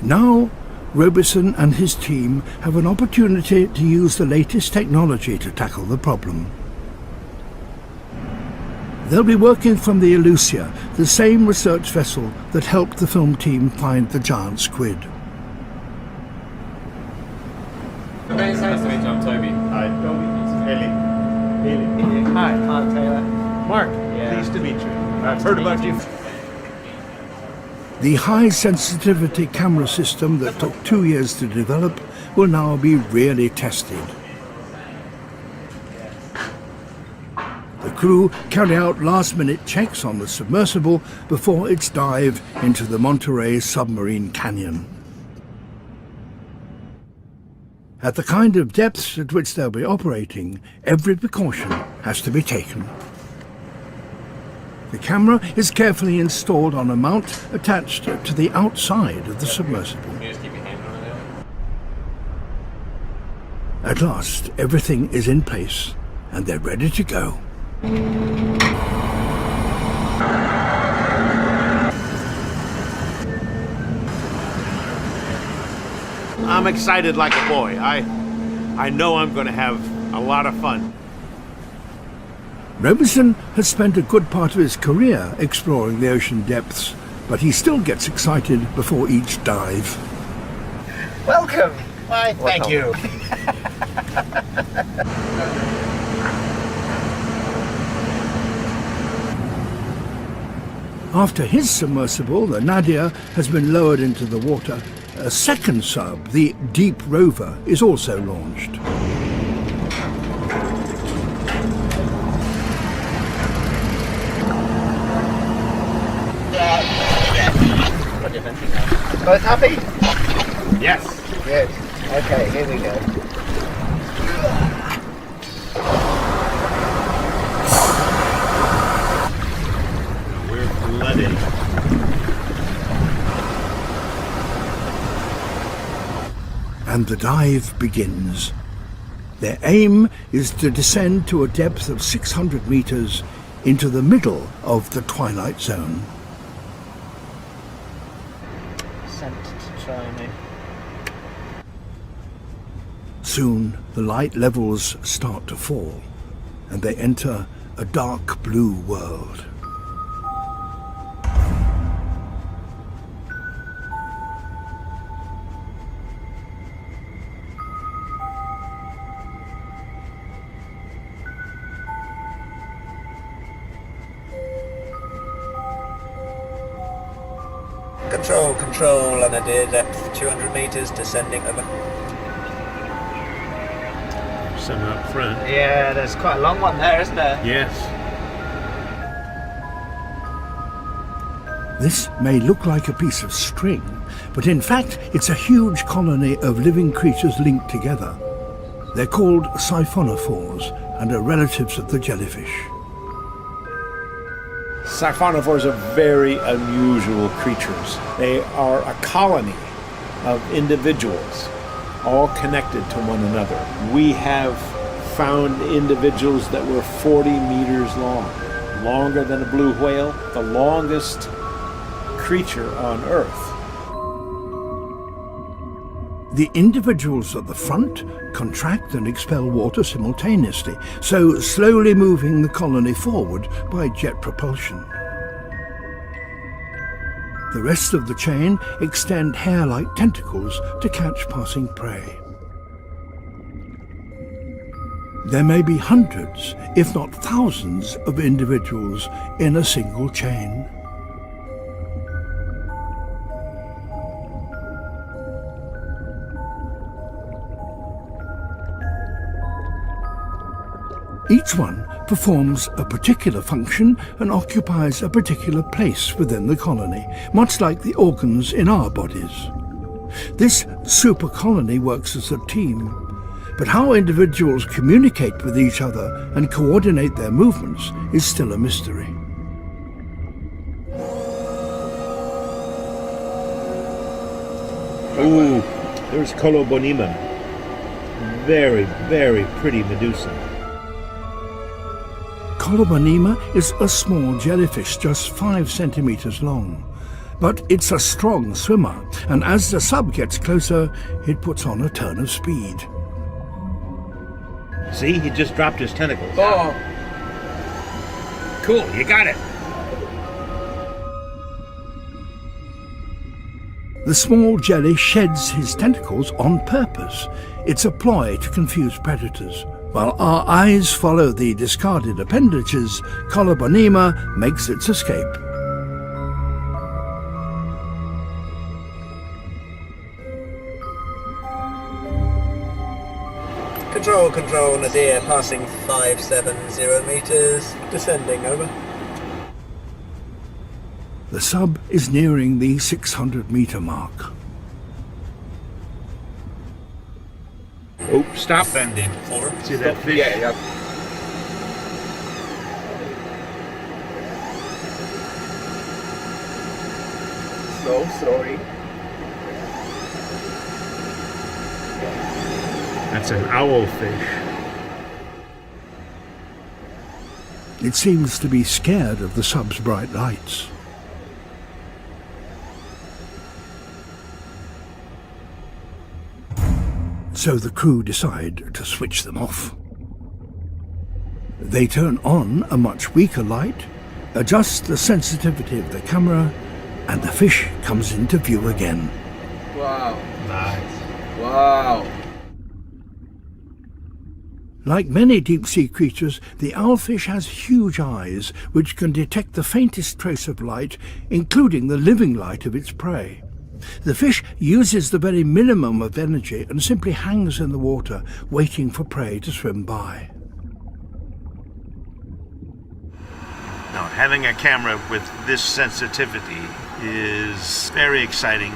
Now, Robertson and his team have an opportunity to use the latest technology to tackle the problem. They'll be working from the Elusia, the same research vessel that helped the film team find the giant squid.
Nice to meet you, I'm Toby.
Hi, Toby. It's Ellie.
Hi. Mark Taylor.
Mark,
Yeah.
pleased to meet you. I've heard about you.
The high-sensitivity camera system that took 2 years to develop will now be really tested. The crew carry out last-minute checks on the submersible before its dive into the Monterey submarine canyon. At the kind of depths at which they'll be operating, every precaution has to be taken. The camera is carefully installed on a mount attached to the outside of the submersible. At last, everything is in place and they're ready to go.
I'm excited like a boy. I know I'm going to have a lot of fun.
Robinson has spent a good part of his career exploring the ocean depths, but he still gets excited before each dive.
Welcome. Why, thank you.
After his submersible, the Nadia, has been lowered into the water, a second sub, the Deep Rover, is also launched.
Both happy?
Yes.
Good. Okay, here we go.
We're flooded.
And the dive begins. Their aim is to descend to a depth of 600 meters into the middle of the twilight zone.
Sent to try me.
Soon the light levels start to fall and they enter a dark blue world.
Control, and I did depth 200 meters, descending over.
Some up front.
Yeah, there's quite a long one there, isn't there?
Yes.
This may look like a piece of string, but in fact it's a huge colony of living creatures linked together. They're called siphonophores and are relatives of the jellyfish.
Siphonophores are very unusual creatures. They are a colony of individuals, all connected to one another. We have found individuals that were 40 meters long, longer than a blue whale, the longest creature on Earth.
The individuals at the front contract and expel water simultaneously, so slowly moving the colony forward by jet propulsion. The rest of the chain extend hair-like tentacles to catch passing prey. There may be hundreds, if not thousands, of individuals in a single chain. Each one performs a particular function and occupies a particular place within the colony, much like the organs in our bodies. This super colony works as a team, but how individuals communicate with each other and coordinate their movements is still a mystery.
Ooh, there's Colobonema. Very, very pretty Medusa.
Colobonema is a small jellyfish just 5 centimeters long, but it's a strong swimmer, and as the sub gets closer, it puts on a turn of speed.
See, he just dropped his tentacles.
Oh,
Cool, you got it.
The small jelly sheds his tentacles on purpose. It's a ploy to confuse predators. While our eyes follow the discarded appendages, Colobonema makes its escape.
Control, Nadir, passing 570 meters, descending, over.
The sub is nearing the 600-meter mark.
Oh, stop.
Descending, over.
See that fish?
Yeah. So sorry.
That's an owlfish.
It seems to be scared of the sub's bright lights. So the crew decide to switch them off. They turn on a much weaker light, adjust the sensitivity of the camera, and the fish comes into view again.
Wow.
Nice.
Wow.
Like many deep-sea creatures, the owlfish has huge eyes which can detect the faintest trace of light, including the living light of its prey. The fish uses the very minimum of energy and simply hangs in the water, waiting for prey to swim by.
Now, having a camera with this sensitivity is very exciting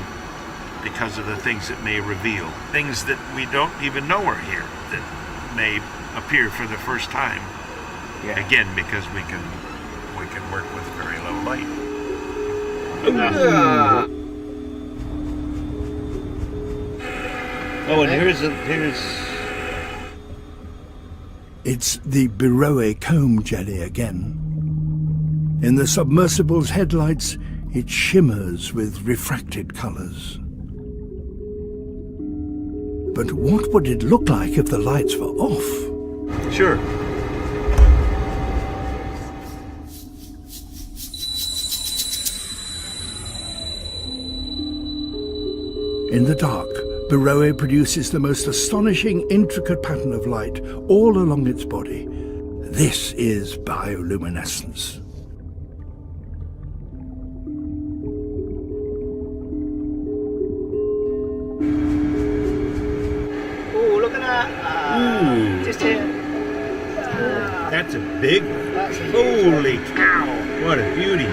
because of the things it may reveal. Things that we don't even know are here, that may appear for the first time.
Yeah.
Again, because we can work with very low light. Oh, and here's
It's the Beroe comb jelly again. In the submersible's headlights, it shimmers with refracted colors. But what would it look like if the lights were off?
Sure.
In the dark, Beroe produces the most astonishing, intricate pattern of light all along its body. This is bioluminescence.
Oh, look at that.
Ooh.
Just here.
That's a big one. Holy cow! What a beauty.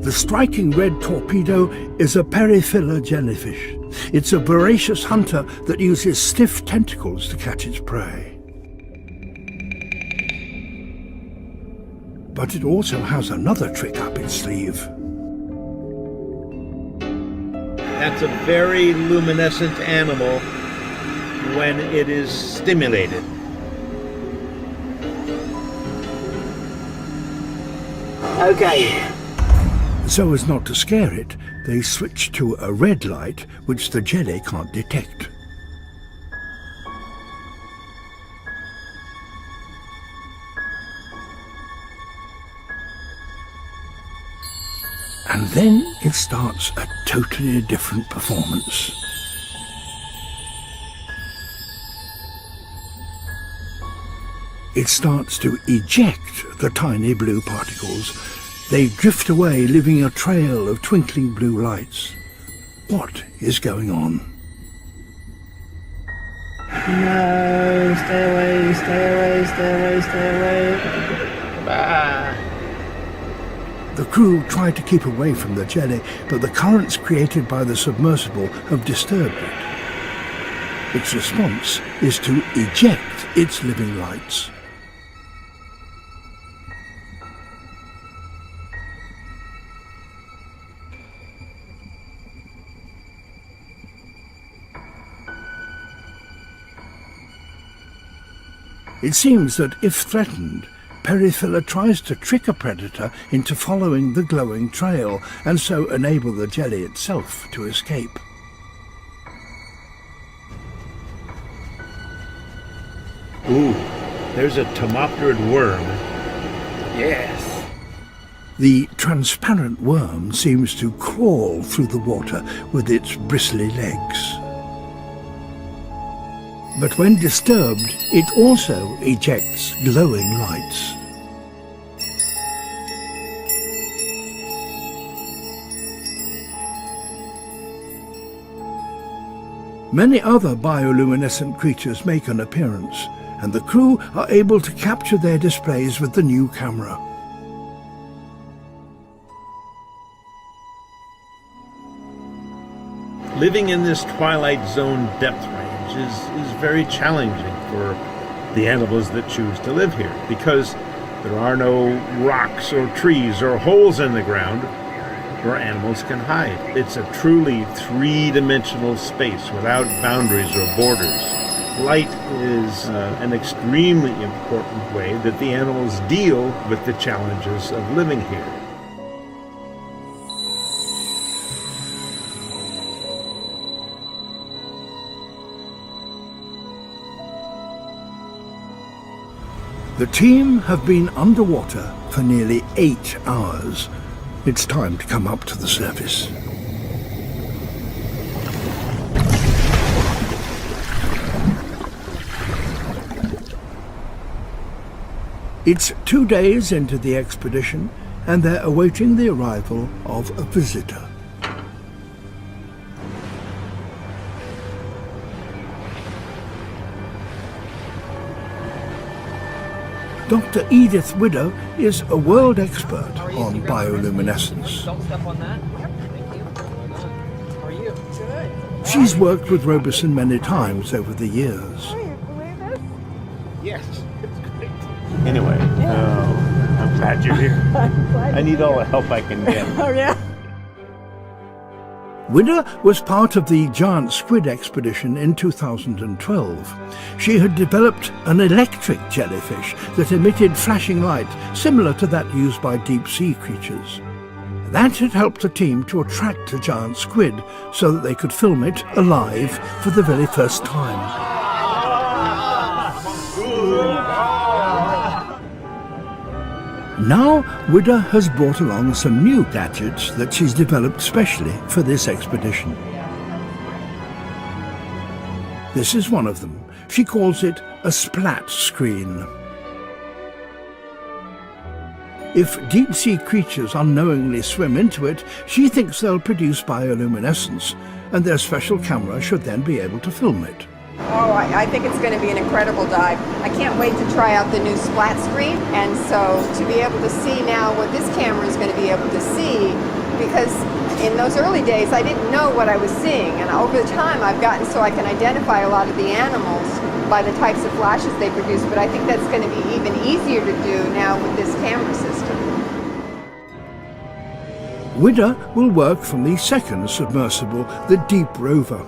The striking red torpedo is a periphylla jellyfish. It's a voracious hunter that uses stiff tentacles to catch its prey. But it also has another trick up its sleeve.
That's a very luminescent animal when it is stimulated.
Okay.
So as not to scare it, they switch to a red light which the jelly can't detect. And then it starts a totally different performance. It starts to eject the tiny blue particles. They drift away, leaving a trail of twinkling blue lights. What is going on?
No, stay away, stay away, stay away, stay away. Bye.
The crew try to keep away from the jelly, but the currents created by the submersible have disturbed it. Its response is to eject its living lights. It seems that if threatened, Periphylla tries to trick a predator into following the glowing trail and so enable the jelly itself to escape.
Ooh, there's a tomopterid worm.
Yes.
The transparent worm seems to crawl through the water with its bristly legs. But when disturbed, it also ejects glowing lights. Many other bioluminescent creatures make an appearance, and the crew are able to capture their displays with the new camera.
Living in this twilight zone depth range is very challenging for the animals that choose to live here, because there are no rocks or trees or holes in the ground where animals can hide. It's a truly three-dimensional space without boundaries or borders. Light is an extremely important way that the animals deal with the challenges of living here.
The team have been underwater for nearly 8 hours. It's time to come up to the surface. It's 2 days into the expedition, and they're awaiting the arrival of a visitor. Dr. Edith Widder is a world expert on bioluminescence.
Don't step on that. Thank you. How are you? Good.
She's worked with Robeson many times over the years.
Oh, you believe this?
Yes, it's great. Anyway, I'm glad you're here. I need all the help I can get.
Oh, yeah.
Widder was part of the giant squid expedition in 2012. She had developed an electric jellyfish that emitted flashing light similar to that used by deep-sea creatures. That had helped the team to attract the giant squid so that they could film it alive for the very first time. Now, Widder has brought along some new gadgets that she's developed specially for this expedition. This is one of them. She calls it a splat screen. If deep-sea creatures unknowingly swim into it, she thinks they'll produce bioluminescence, and their special camera should then be able to film it.
Oh, I think it's going to be an incredible dive. I can't wait to try out the new splat screen, and so to be able to see now what this camera is going to be able to see, because in those early days I didn't know what I was seeing, and over the time I've gotten so I can identify a lot of the animals by the types of flashes they produce, but I think that's going to be even easier to do now with this camera system.
Widder will work from the second submersible, the Deep Rover.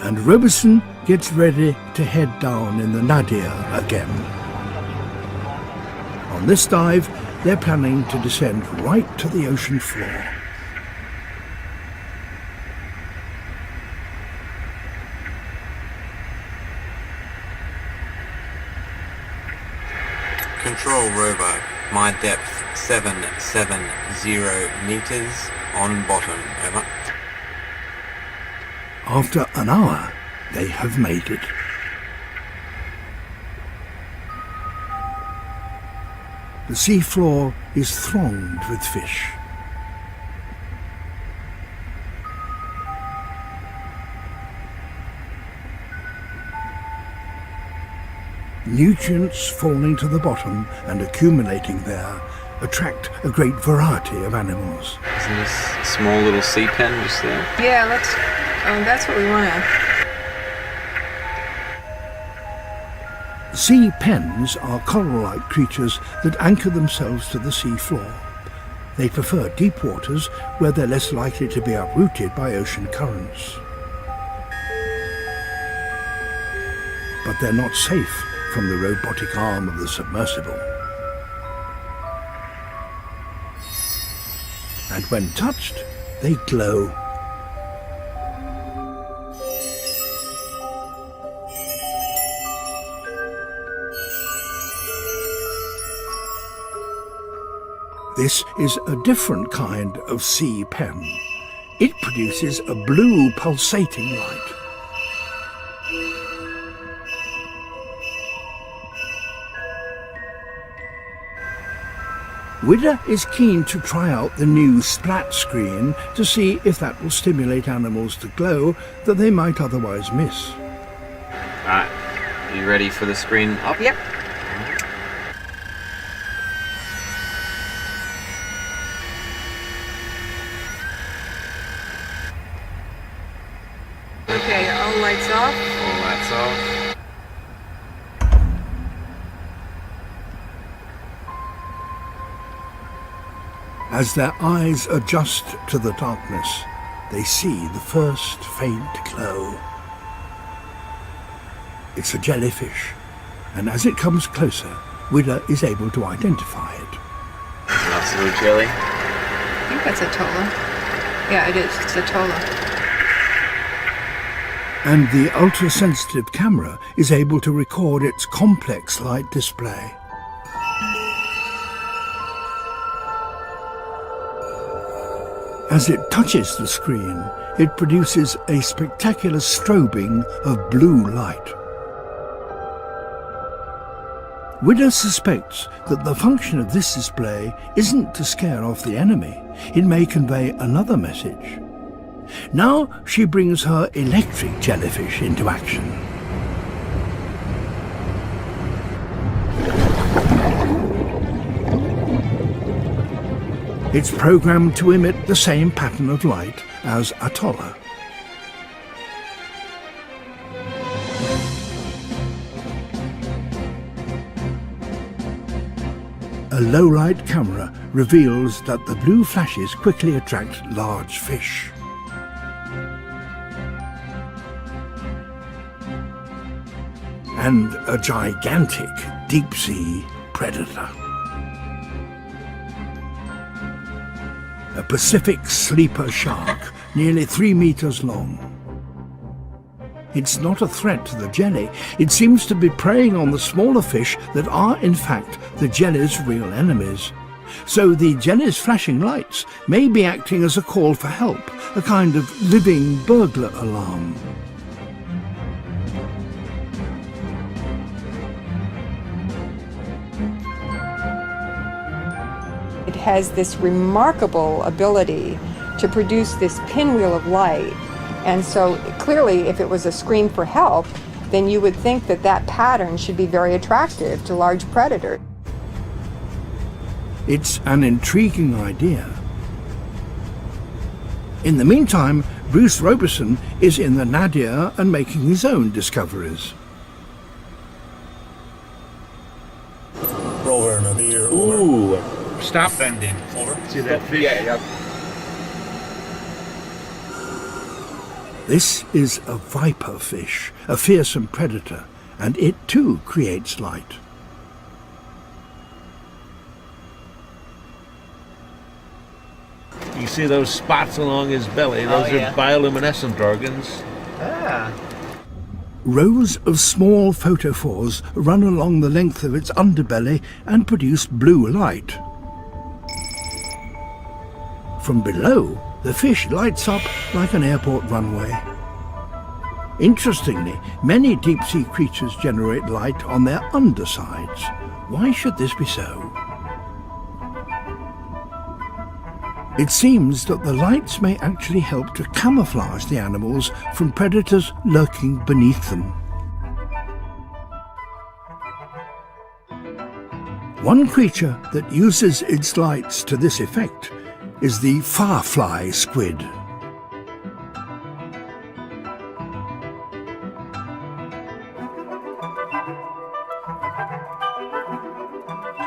And Robeson gets ready to head down in the Nadia again. On this dive, they're planning to descend right to the ocean floor.
Control rover, my depth 770 meters, on bottom, over.
After an hour, they have made it. The seafloor is thronged with fish. Nutrients falling to the bottom and accumulating there attract a great variety of animals.
Isn't this a small little sea pen just there?
Yeah, that's what we want to.
Sea pens are coral-like creatures that anchor themselves to the sea floor. They prefer deep waters where they're less likely to be uprooted by ocean currents. But they're not safe from the robotic arm of the submersible. And when touched, they glow. This is a different kind of sea pen. It produces a blue pulsating light. Widder is keen to try out the new splat screen to see if that will stimulate animals to glow that they might otherwise miss.
Alright, you ready for the screen up?
Yep. Okay, all lights off.
All lights off.
As their eyes adjust to the darkness, they see the first faint glow. It's a jellyfish, and as it comes closer, Widder is able to identify it.
Nice little jelly.
I think that's a tola. Yeah, it is. It's a tola.
And the ultra-sensitive camera is able to record its complex light display. As it touches the screen, it produces a spectacular strobing of blue light. Widder suspects that the function of this display isn't to scare off the enemy. It may convey another message. Now she brings her electric jellyfish into action. It's programmed to emit the same pattern of light as Atolla. A low-light camera reveals that the blue flashes quickly attract large fish. And a gigantic deep-sea predator. A Pacific sleeper shark, nearly 3 meters long. It's not a threat to the jelly. It seems to be preying on the smaller fish that are, in fact, the jelly's real enemies. So the jelly's flashing lights may be acting as a call for help, a kind of living burglar alarm.
It has this remarkable ability to produce this pinwheel of light. And so clearly, if it was a scream for help, then you would think that that pattern should be very attractive to large predators.
It's an intriguing idea. In the meantime, Bruce Roberson is in the nadir and making his own discoveries.
Over another year.
Ooh, stop bending.
Over.
See that fish?
Yeah.
This is a viper fish, a fearsome predator, and it too creates light.
You see those spots along his belly? Those are bioluminescent organs.
Ah.
Rows of small photophores run along the length of its underbelly and produce blue light. From below, the fish lights up like an airport runway. Interestingly, many deep-sea creatures generate light on their undersides. Why should this be so? It seems that the lights may actually help to camouflage the animals from predators lurking beneath them. One creature that uses its lights to this effect is the farfly squid.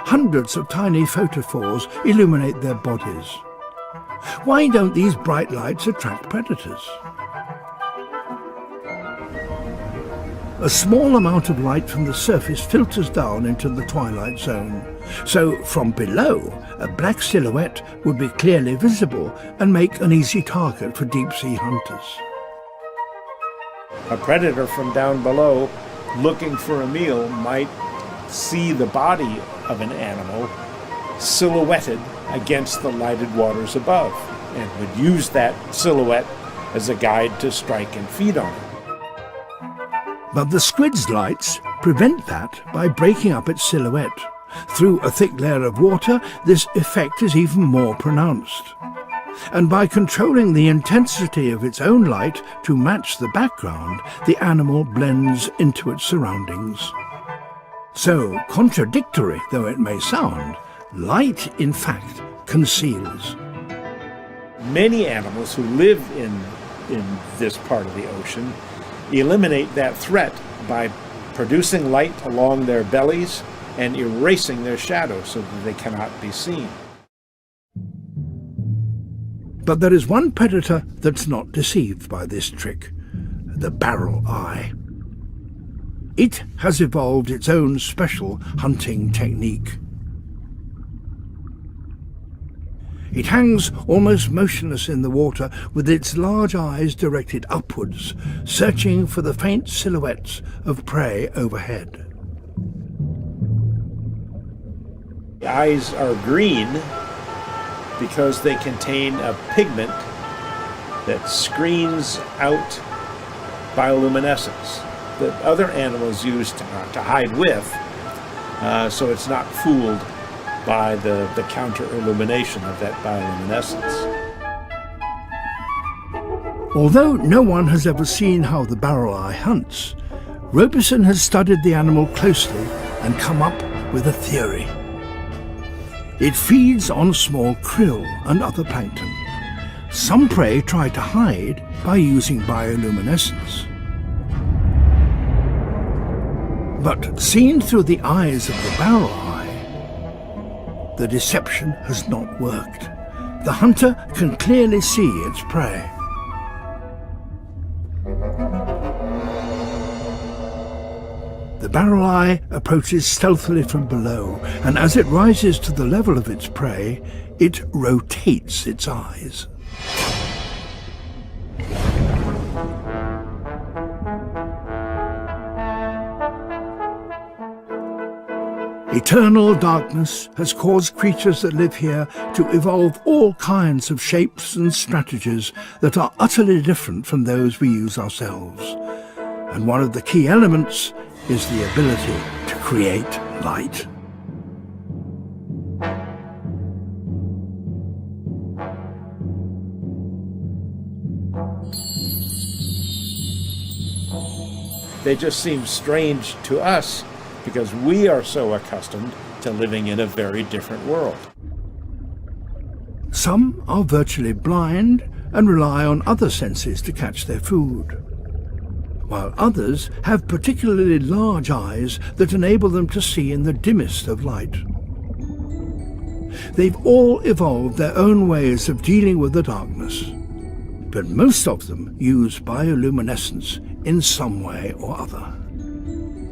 Hundreds of tiny photophores illuminate their bodies. Why don't these bright lights attract predators? A small amount of light from the surface filters down into the twilight zone. So from below, a black silhouette would be clearly visible and make an easy target for deep-sea hunters.
A predator from down below looking for a meal might see the body of an animal silhouetted against the lighted waters above and would use that silhouette as a guide to strike and feed on it.
But the squid's lights prevent that by breaking up its silhouette. Through a thick layer of water, this effect is even more pronounced. And by controlling the intensity of its own light to match the background, the animal blends into its surroundings. So, contradictory though it may sound, light, in fact, conceals.
Many animals who live in this part of the ocean eliminate that threat by producing light along their bellies and erasing their shadows so that they cannot be seen.
But there is one predator that's not deceived by this trick: the barrel eye. It has evolved its own special hunting technique. It hangs almost motionless in the water with its large eyes directed upwards, searching for the faint silhouettes of prey overhead.
The eyes are green because they contain a pigment that screens out bioluminescence that other animals use to hide with, so it's not fooled by the counter-illumination of that bioluminescence.
Although no one has ever seen how the barrel eye hunts, Robeson has studied the animal closely and come up with a theory. It feeds on small krill and other plankton. Some prey try to hide by using bioluminescence. But seen through the eyes of the barrel eye, the deception has not worked. The hunter can clearly see its prey. The barrel eye approaches stealthily from below, and as it rises to the level of its prey, it rotates its eyes. Eternal darkness has caused creatures that live here to evolve all kinds of shapes and strategies that are utterly different from those we use ourselves. And one of the key elements is the ability to create light.
They just seem strange to us because we are so accustomed to living in a very different world.
Some are virtually blind and rely on other senses to catch their food, while others have particularly large eyes that enable them to see in the dimmest of light. They've all evolved their own ways of dealing with the darkness, but most of them use bioluminescence in some way or other.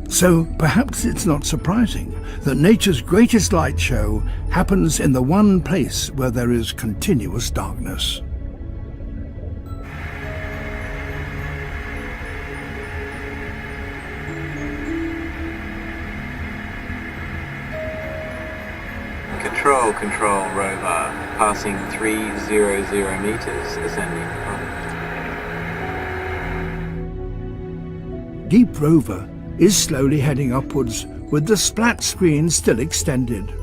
So perhaps it's not surprising that nature's greatest light show happens in the one place where there is continuous darkness.
Control rover, passing 300 meters, ascending front.
Deep Rover is slowly heading upwards with the splat screen still extended.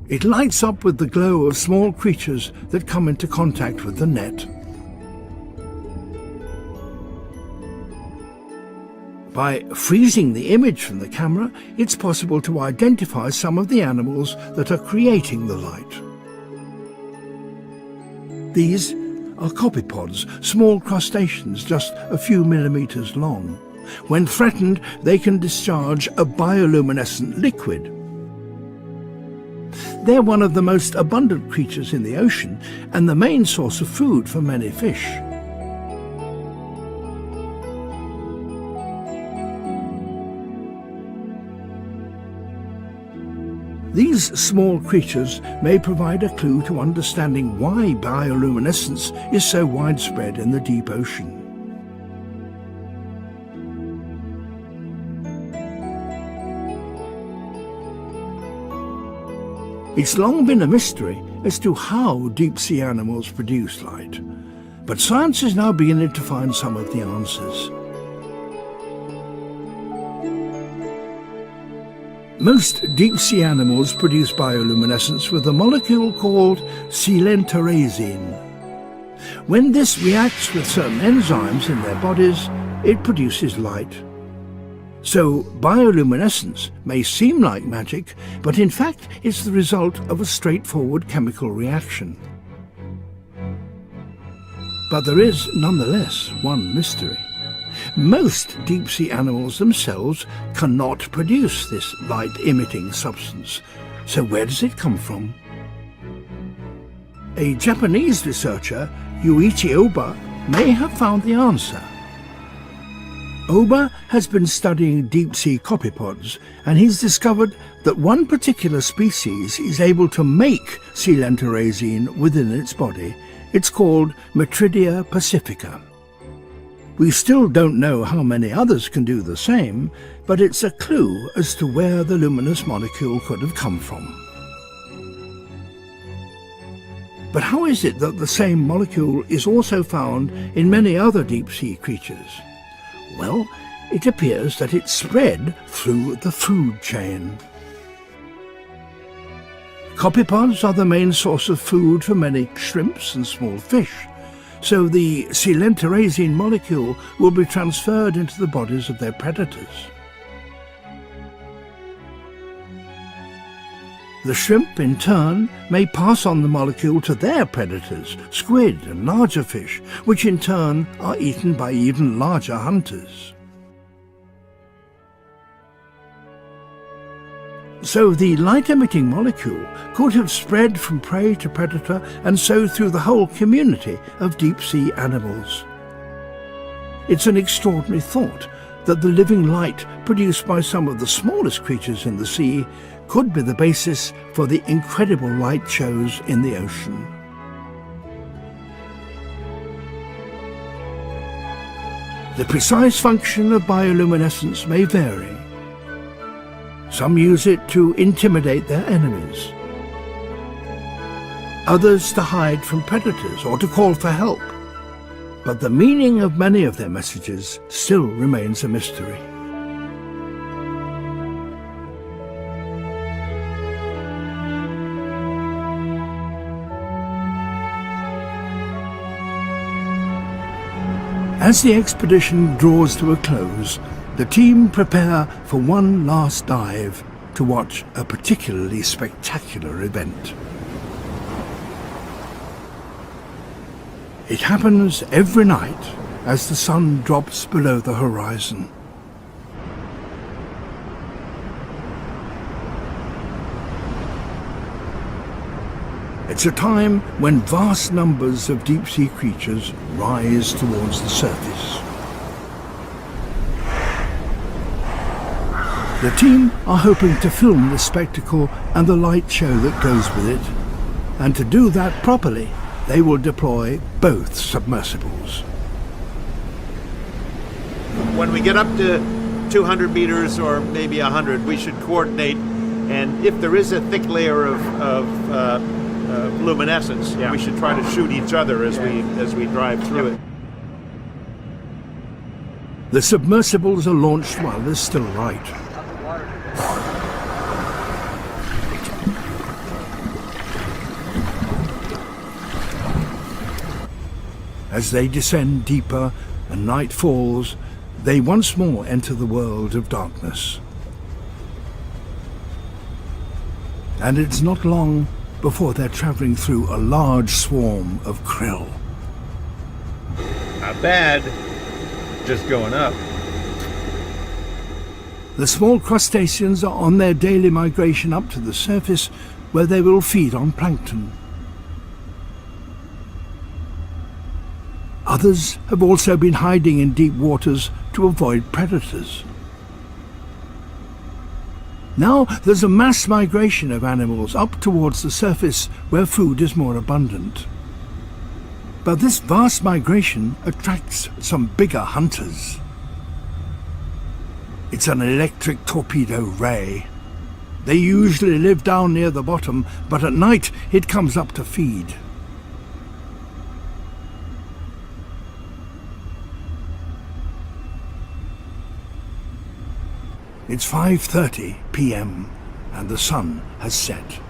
It lights up with the glow of small creatures that come into contact with the net. By freezing the image from the camera, it's possible to identify some of the animals that are creating the light. These are copepods, small crustaceans just a few millimeters long. When threatened, they can discharge a bioluminescent liquid. They're one of the most abundant creatures in the ocean and the main source of food for many fish. These small creatures may provide a clue to understanding why bioluminescence is so widespread in the deep ocean. It's long been a mystery as to how deep-sea animals produce light, but science is now beginning to find some of the answers. Most deep-sea animals produce bioluminescence with a molecule called telemin. When this reacts with certain enzymes in their bodies, it produces light. So bioluminescence may seem like magic, but in fact it's the result of a straightforward chemical reaction. But there is, nonetheless, one mystery. Most deep-sea animals themselves cannot produce this light-emitting substance. So where does it come from? A Japanese researcher, Yuichi Oba, may have found the answer. Oba has been studying deep-sea copepods, and he's discovered that one particular species is able to make telemin within its body. It's called Metridia pacifica. We still don't know how many others can do the same, but it's a clue as to where the luminous molecule could have come from. But how is it that the same molecule is also found in many other deep-sea creatures? Well, it appears that it's spread through the food chain. Copepods are the main source of food for many shrimps and small fish, so the telemin molecule will be transferred into the bodies of their predators. The shrimp, in turn, may pass on the molecule to their predators, squid and larger fish, which in turn are eaten by even larger hunters. So the light-emitting molecule could have spread from prey to predator and so through the whole community of deep-sea animals. It's an extraordinary thought that the living light produced by some of the smallest creatures in the sea could be the basis for the incredible light shows in the ocean. The precise function of bioluminescence may vary. Some use it to intimidate their enemies, others to hide from predators or to call for help. But the meaning of many of their messages still remains a mystery. As the expedition draws to a close, the team prepare for one last dive to watch a particularly spectacular event. It happens every night as the sun drops below the horizon. It's a time when vast numbers of deep-sea creatures rise towards the surface. The team are hoping to film the spectacle and the light show that goes with it, and to do that properly, they will deploy both submersibles.
When we get up to 200 meters or maybe 100, we should coordinate, and if there is a thick layer of luminescence, we should try to shoot each other as we drive through it.
The submersibles are launched while there's still light. As they descend deeper and night falls, they once more enter the world of darkness. And it's not long before they're traveling through a large swarm of krill.
Not bad, just going up.
The small crustaceans are on their daily migration up to the surface, where they will feed on plankton. Others have also been hiding in deep waters to avoid predators. Now there's a mass migration of animals up towards the surface where food is more abundant. But this vast migration attracts some bigger hunters. It's an electric torpedo ray. They usually live down near the bottom, but at night it comes up to feed. It's 5:30 p.m. and the sun has set.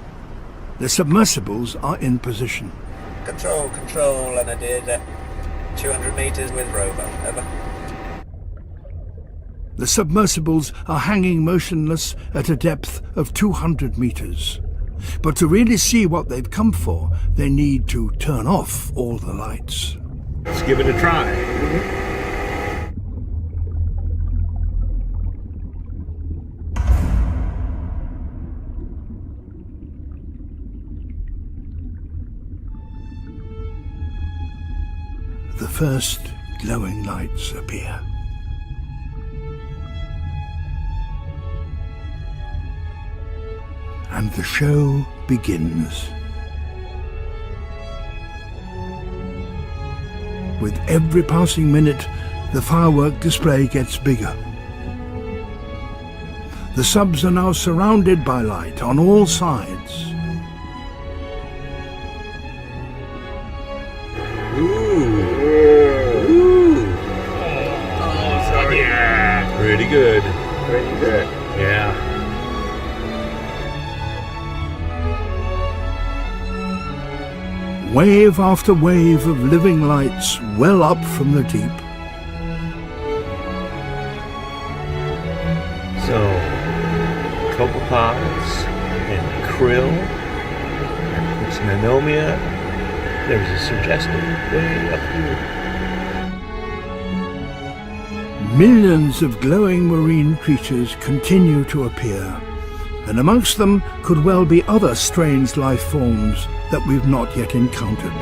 The submersibles are in position.
Control, and I did 200 meters with rover. Over.
The submersibles are hanging motionless at a depth of 200 meters. But to really see what they've come for, they need to turn off all the lights.
Let's give it a try.
The first glowing lights appear. And the show begins. With every passing minute, the firework display gets bigger. The subs are now surrounded by light on all sides.
Yeah, pretty good.
Pretty good.
Yeah.
Wave after wave of living lights well up from the deep.
So, copepods and krill, and Xenomia. There's a suggestive way up here.
Millions of glowing marine creatures continue to appear, and amongst them could well be other strange life forms that we've not yet encountered.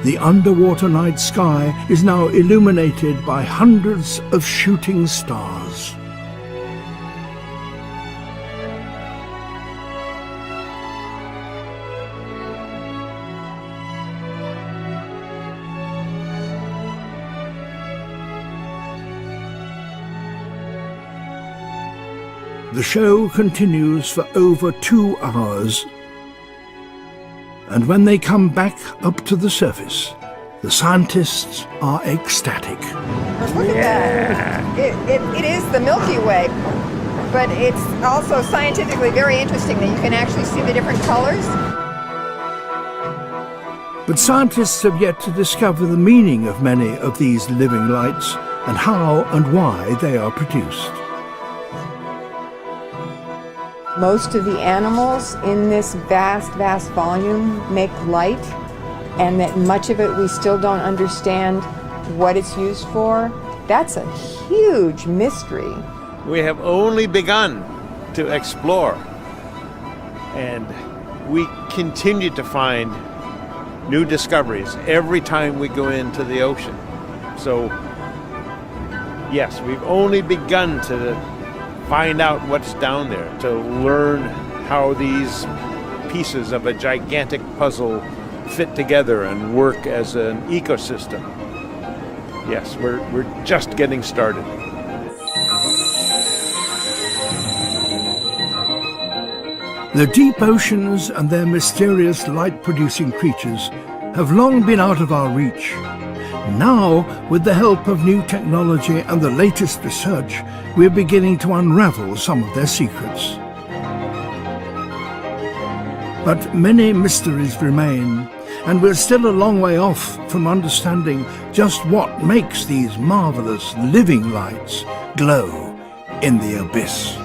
The underwater night sky is now illuminated by hundreds of shooting stars. The show continues for over 2 hours. And when they come back up to the surface, the scientists are ecstatic.
Look at that. It is the Milky Way, but it's also scientifically very interesting that you can actually see the different colors.
But scientists have yet to discover the meaning of many of these living lights and how and why they are produced.
Most of the animals in this vast, vast volume make light, and that much of it we still don't understand what it's used for. That's a huge mystery.
We have only begun to explore, and we continue to find new discoveries every time we go into the ocean. So, yes, we've only begun to find out what's down there, to learn how these pieces of a gigantic puzzle fit together and work as an ecosystem. Yes, we're just getting started.
The deep oceans and their mysterious light-producing creatures have long been out of our reach. Now, with the help of new technology and the latest research, we're beginning to unravel some of their secrets. But many mysteries remain, and we're still a long way off from understanding just what makes these marvelous living lights glow in the abyss.